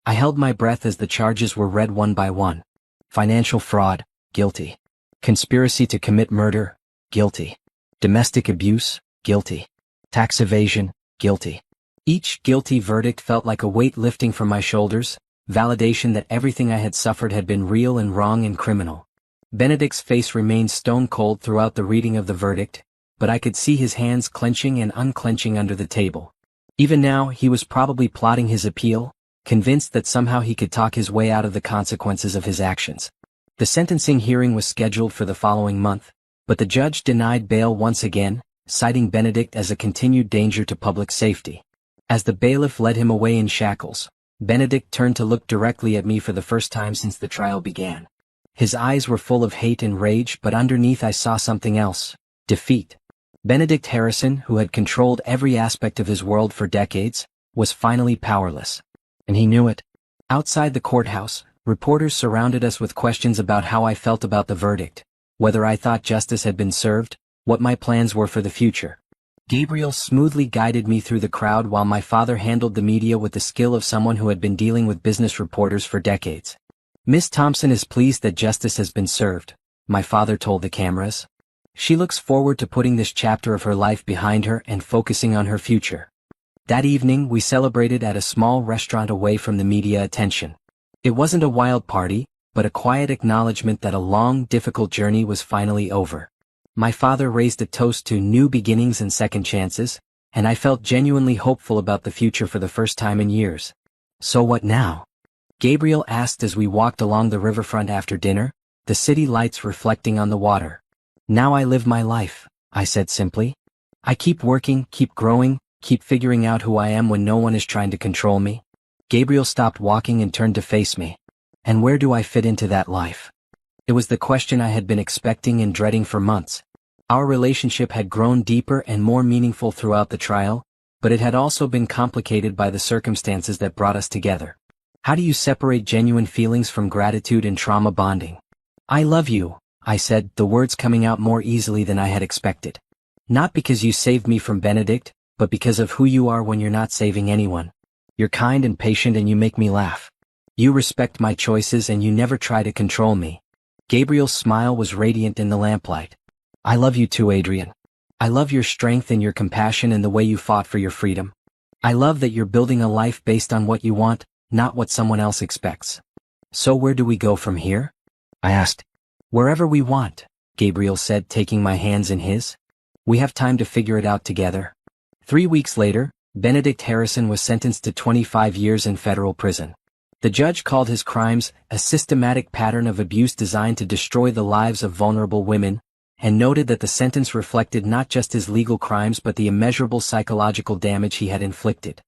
I held my breath as the charges were read one by one. Financial fraud, guilty. Conspiracy to commit murder, guilty. Domestic abuse, guilty. Tax evasion, guilty. Each guilty verdict felt like a weight lifting from my shoulders, validation that everything I had suffered had been real and wrong and criminal. Benedict's face remained stone cold throughout the reading of the verdict, but I could see his hands clenching and unclenching under the table. Even now, he was probably plotting his appeal, convinced that somehow he could talk his way out of the consequences of his actions. The sentencing hearing was scheduled for the following month, but the judge denied bail once again, citing Benedict as a continued danger to public safety. As the bailiff led him away in shackles, Benedict turned to look directly at me for the first time since the trial began. His eyes were full of hate and rage, but underneath I saw something else: defeat. Benedict Harrison, who had controlled every aspect of his world for decades, was finally powerless. And he knew it. Outside the courthouse, reporters surrounded us with questions about how I felt about the verdict, whether I thought justice had been served, what my plans were for the future. Gabriel smoothly guided me through the crowd while my father handled the media with the skill of someone who had been dealing with business reporters for decades. Miss Thompson is pleased that justice has been served, my father told the cameras. She looks forward to putting this chapter of her life behind her and focusing on her future. That evening we celebrated at a small restaurant away from the media attention. It wasn't a wild party, but a quiet acknowledgement that a long, difficult journey was finally over. My father raised a toast to new beginnings and second chances, and I felt genuinely hopeful about the future for the first time in years. So what now? Gabriel asked as we walked along the riverfront after dinner, the city lights reflecting on the water. Now I live my life, I said simply. I keep working, keep growing, keep figuring out who I am when no one is trying to control me. Gabriel stopped walking and turned to face me. And where do I fit into that life? It was the question I had been expecting and dreading for months. Our relationship had grown deeper and more meaningful throughout the trial, but it had also been complicated by the circumstances that brought us together. How do you separate genuine feelings from gratitude and trauma bonding? I love you, I said, the words coming out more easily than I had expected. Not because you saved me from Benedict, but because of who you are when you're not saving anyone. You're kind and patient and you make me laugh. You respect my choices and you never try to control me. Gabriel's smile was radiant in the lamplight. I love you too, Adrian. I love your strength and your compassion and the way you fought for your freedom. I love that you're building a life based on what you want, not what someone else expects. So where do we go from here? I asked. Wherever we want, Gabriel said, taking my hands in his. We have time to figure it out together. 3 weeks later, Benedict Harrison was sentenced to 25 years in federal prison. The judge called his crimes a systematic pattern of abuse designed to destroy the lives of vulnerable women, and noted that the sentence reflected not just his legal crimes but the immeasurable psychological damage he had inflicted.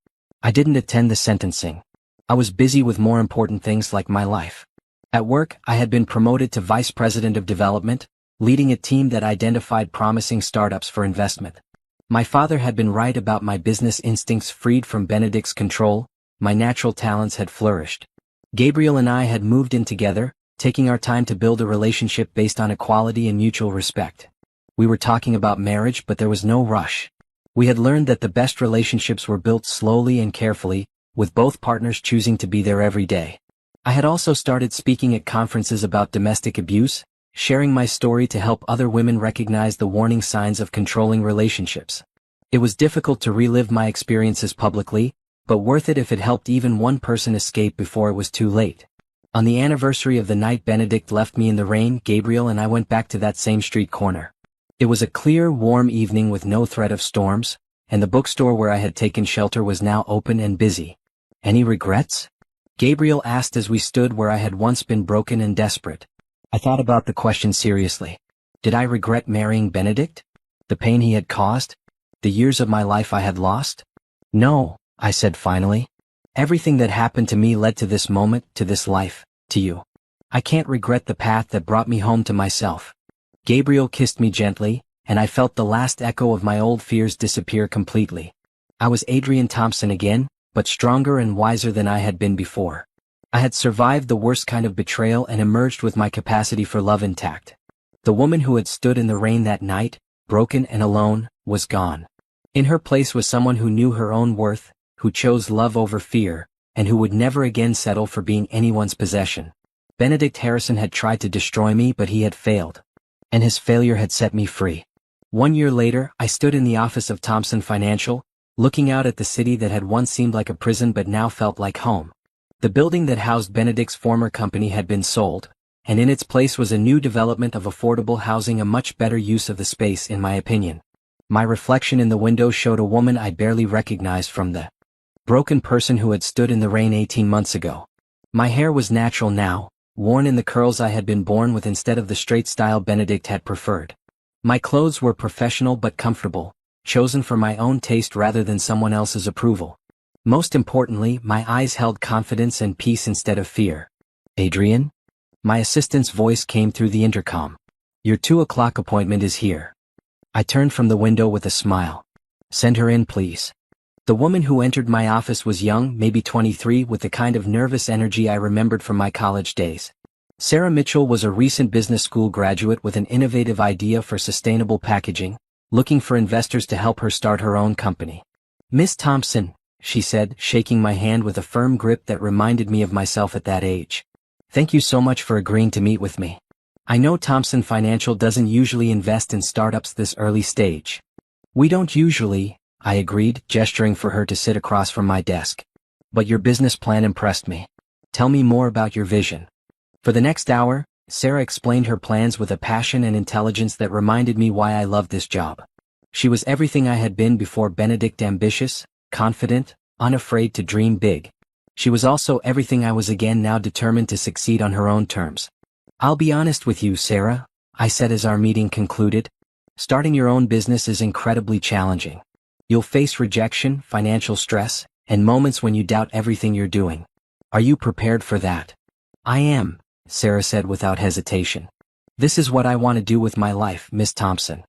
I didn't attend the sentencing. I was busy with more important things like my life. At work, I had been promoted to Vice President of Development, leading a team that identified promising startups for investment. My father had been right about my business instincts. Freed from Benedict's control, my natural talents had flourished. Gabriel and I had moved in together, taking our time to build a relationship based on equality and mutual respect. We were talking about marriage, but there was no rush. We had learned that the best relationships were built slowly and carefully, with both partners choosing to be there every day. I had also started speaking at conferences about domestic abuse, sharing my story to help other women recognize the warning signs of controlling relationships. It was difficult to relive my experiences publicly, but worth it if it helped even one person escape before it was too late. On the anniversary of the night Benedict left me in the rain, Gabriel and I went back to that same street corner. It was a clear, warm evening with no threat of storms, and the bookstore where I had taken shelter was now open and busy. Any regrets? Gabriel asked as we stood where I had once been broken and desperate. I thought about the question seriously. Did I regret marrying Benedict? The pain he had caused? The years of my life I had lost? No, I said finally. Everything that happened to me led to this moment, to this life, to you. I can't regret the path that brought me home to myself. Gabriel kissed me gently, and I felt the last echo of my old fears disappear completely. I was Adrian Thompson again, but stronger and wiser than I had been before. I had survived the worst kind of betrayal and emerged with my capacity for love intact. The woman who had stood in the rain that night, broken and alone, was gone. In her place was someone who knew her own worth, who chose love over fear, and who would never again settle for being anyone's possession. Benedict Harrison had tried to destroy me, but he had failed. And his failure had set me free. 1 year later, I stood in the office of Thompson Financial, looking out at the city that had once seemed like a prison but now felt like home. The building that housed Benedict's former company had been sold, and in its place was a new development of affordable housing, a much better use of the space in my opinion. My reflection in the window showed a woman I barely recognized from the broken person who had stood in the rain 18 months ago. My hair was natural now, worn in the curls I had been born with instead of the straight style Benedict had preferred. My clothes were professional but comfortable, chosen for my own taste rather than someone else's approval. Most importantly, my eyes held confidence and peace instead of fear. "Adrian?" My assistant's voice came through the intercom. "Your 2 o'clock appointment is here." I turned from the window with a smile. "Send her in, please." The woman who entered my office was young, maybe 23, with the kind of nervous energy I remembered from my college days. Sarah Mitchell was a recent business school graduate with an innovative idea for sustainable packaging, looking for investors to help her start her own company. "Miss Thompson," she said, shaking my hand with a firm grip that reminded me of myself at that age. "Thank you so much for agreeing to meet with me. I know Thompson Financial doesn't usually invest in startups this early stage." "We don't usually," I agreed, gesturing for her to sit across from my desk. "But your business plan impressed me. Tell me more about your vision." For the next hour, Sarah explained her plans with a passion and intelligence that reminded me why I loved this job. She was everything I had been before Benedict: ambitious, confident, unafraid to dream big. She was also everything I was again, now determined to succeed on her own terms. "I'll be honest with you, Sarah," I said as our meeting concluded. "Starting your own business is incredibly challenging. You'll face rejection, financial stress, and moments when you doubt everything you're doing. Are you prepared for that?" "I am," Sarah said without hesitation. "This is what I want to do with my life, Miss Thompson.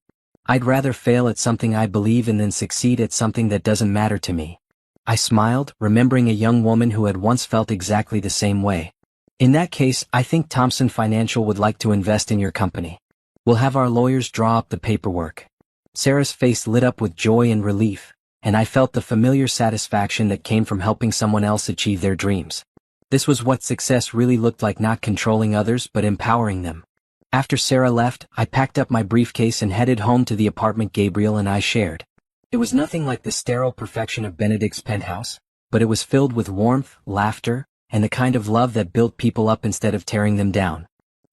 I'd rather fail at something I believe in than succeed at something that doesn't matter to me." I smiled, remembering a young woman who had once felt exactly the same way. "In that case, I think Thompson Financial would like to invest in your company. We'll have our lawyers draw up the paperwork." Sarah's face lit up with joy and relief, and I felt the familiar satisfaction that came from helping someone else achieve their dreams. This was what success really looked like, not controlling others but empowering them. After Sarah left, I packed up my briefcase and headed home to the apartment Gabriel and I shared. It was nothing like the sterile perfection of Benedict's penthouse, but it was filled with warmth, laughter, and the kind of love that built people up instead of tearing them down.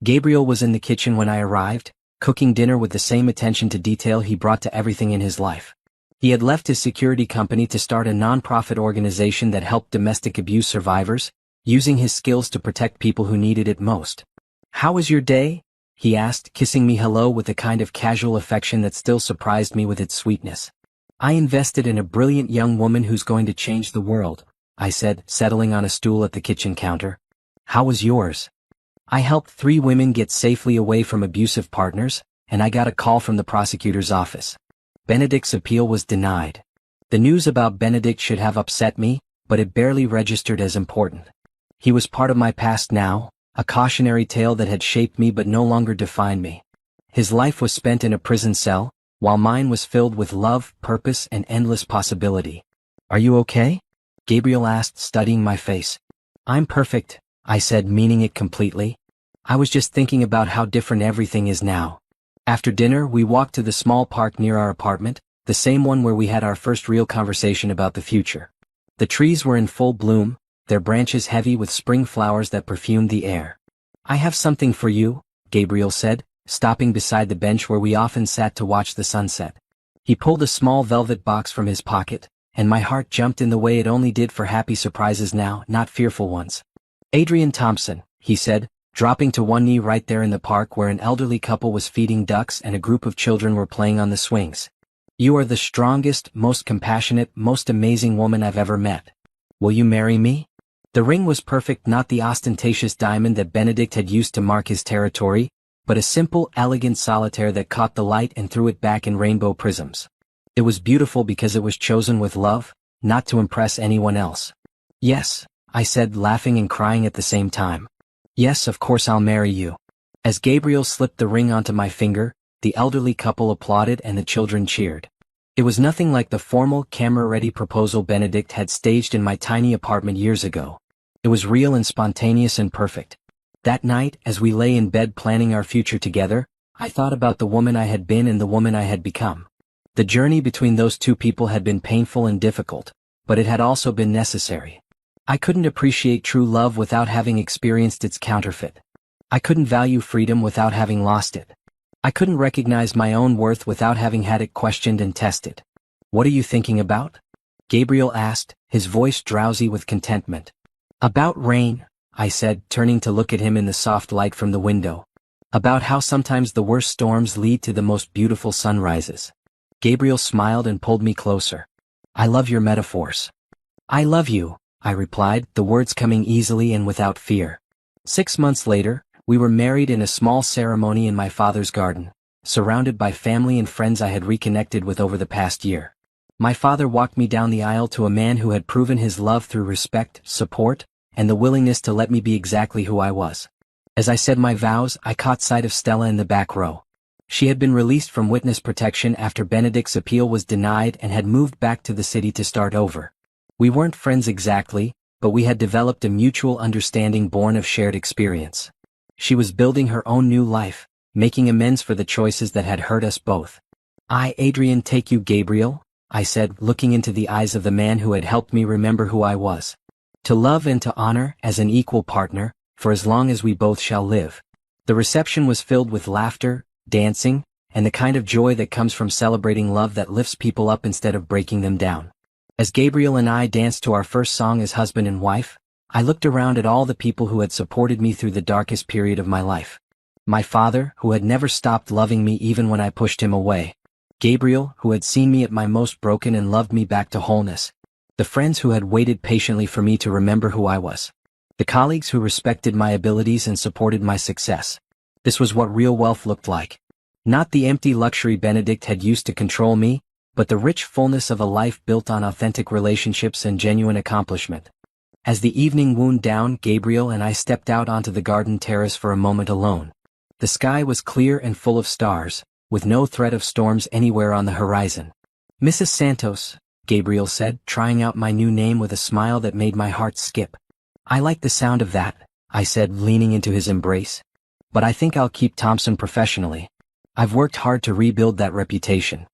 Gabriel was in the kitchen when I arrived, cooking dinner with the same attention to detail he brought to everything in his life. He had left his security company to start a non-profit organization that helped domestic abuse survivors, using his skills to protect people who needed it most. "How was your day?" he asked, kissing me hello with a kind of casual affection that still surprised me with its sweetness. "I invested in a brilliant young woman who's going to change the world," I said, settling on a stool at the kitchen counter. "How was yours?" "I helped 3 women get safely away from abusive partners, and I got a call from the prosecutor's office. Benedict's appeal was denied." The news about Benedict should have upset me, but it barely registered as important. He was part of my past now, a cautionary tale that had shaped me but no longer defined me. His life was spent in a prison cell, while mine was filled with love, purpose, and endless possibility. "Are you okay?" Gabriel asked, studying my face. "I'm perfect," I said, meaning it completely. "I was just thinking about how different everything is now." After dinner, we walked to the small park near our apartment, the same one where we had our first real conversation about the future. The trees were in full bloom, their branches heavy with spring flowers that perfumed the air. "I have something for you," Gabriel said, stopping beside the bench where we often sat to watch the sunset. He pulled a small velvet box from his pocket, and my heart jumped in the way it only did for happy surprises now, not fearful ones. "Adrian Thompson," he said, dropping to one knee right there in the park where an elderly couple was feeding ducks and a group of children were playing on the swings. "You are the strongest, most compassionate, most amazing woman I've ever met. Will you marry me?" The ring was perfect, not the ostentatious diamond that Benedict had used to mark his territory, but a simple, elegant solitaire that caught the light and threw it back in rainbow prisms. It was beautiful because it was chosen with love, not to impress anyone else. "Yes," I said, laughing and crying at the same time. "Yes, of course I'll marry you." As Gabriel slipped the ring onto my finger, the elderly couple applauded and the children cheered. It was nothing like the formal, camera-ready proposal Benedict had staged in my tiny apartment years ago. It was real and spontaneous and perfect. That night, as we lay in bed planning our future together, I thought about the woman I had been and the woman I had become. The journey between those two people had been painful and difficult, but it had also been necessary. I couldn't appreciate true love without having experienced its counterfeit. I couldn't value freedom without having lost it. I couldn't recognize my own worth without having had it questioned and tested. "What are you thinking about?" Gabriel asked, his voice drowsy with contentment. "About rain," I said, turning to look at him in the soft light from the window. "About how sometimes the worst storms lead to the most beautiful sunrises." Gabriel smiled and pulled me closer. "I love your metaphors." "I love you," I replied, the words coming easily and without fear. 6 months later, we were married in a small ceremony in my father's garden, surrounded by family and friends I had reconnected with over the past year. My father walked me down the aisle to a man who had proven his love through respect, support, and the willingness to let me be exactly who I was. As I said my vows, I caught sight of Stella in the back row. She had been released from witness protection after Benedict's appeal was denied and had moved back to the city to start over. We weren't friends exactly, but we had developed a mutual understanding born of shared experience. She was building her own new life, making amends for the choices that had hurt us both. "I, Adrian, take you, Gabriel," I said, looking into the eyes of the man who had helped me remember who I was. "To love and to honor, as an equal partner, for as long as we both shall live." The reception was filled with laughter, dancing, and the kind of joy that comes from celebrating love that lifts people up instead of breaking them down. As Gabriel and I danced to our first song as husband and wife, I looked around at all the people who had supported me through the darkest period of my life. My father, who had never stopped loving me even when I pushed him away. Gabriel, who had seen me at my most broken and loved me back to wholeness. The friends who had waited patiently for me to remember who I was. The colleagues who respected my abilities and supported my success. This was what real wealth looked like. Not the empty luxury Benedict had used to control me, but the rich fullness of a life built on authentic relationships and genuine accomplishment. As the evening wound down, Gabriel and I stepped out onto the garden terrace for a moment alone. The sky was clear and full of stars, with no threat of storms anywhere on the horizon. "Mrs. Santos," Gabriel said, trying out my new name with a smile that made my heart skip. "I like the sound of that," I said, leaning into his embrace. "But I think I'll keep Thompson professionally. I've worked hard to rebuild that reputation."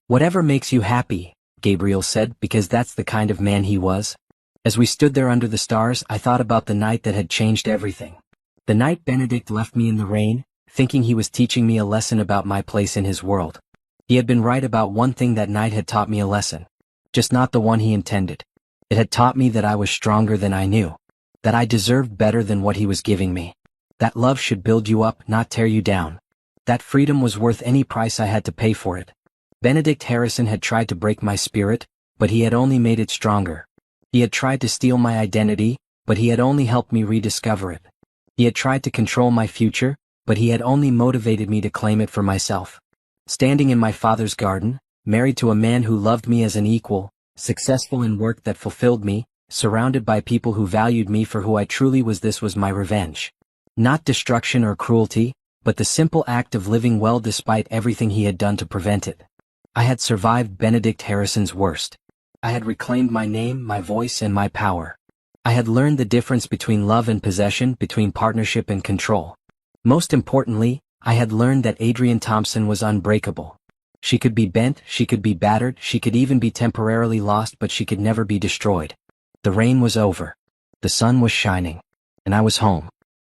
"Whatever makes you happy," Gabriel said, because that's the kind of man he was. As we stood there under the stars, I thought about the night that had changed everything. The night Benedict left me in the rain, thinking he was teaching me a lesson about my place in his world. He had been right about one thing. That night had taught me a lesson. Just not the one he intended. It had taught me that I was stronger than I knew. That I deserved better than what he was giving me. That love should build you up, not tear you down. That freedom was worth any price I had to pay for it. Benedict Harrison had tried to break my spirit, but he had only made it stronger. He had tried to steal my identity, but he had only helped me rediscover it. He had tried to control my future, but he had only motivated me to claim it for myself. Standing in my father's garden, married to a man who loved me as an equal, successful in work that fulfilled me, surrounded by people who valued me for who I truly was, this was my revenge. Not destruction or cruelty, but the simple act of living well despite everything he had done to prevent it. I had survived Benedict Harrison's worst. I had reclaimed my name, my voice, and my power. I had learned the difference between love and possession, between partnership and control. Most importantly, I had learned that Adrian Thompson was unbreakable. She could be bent, she could be battered, she could even be temporarily lost, but she could never be destroyed. The rain was over. The sun was shining. And I was home.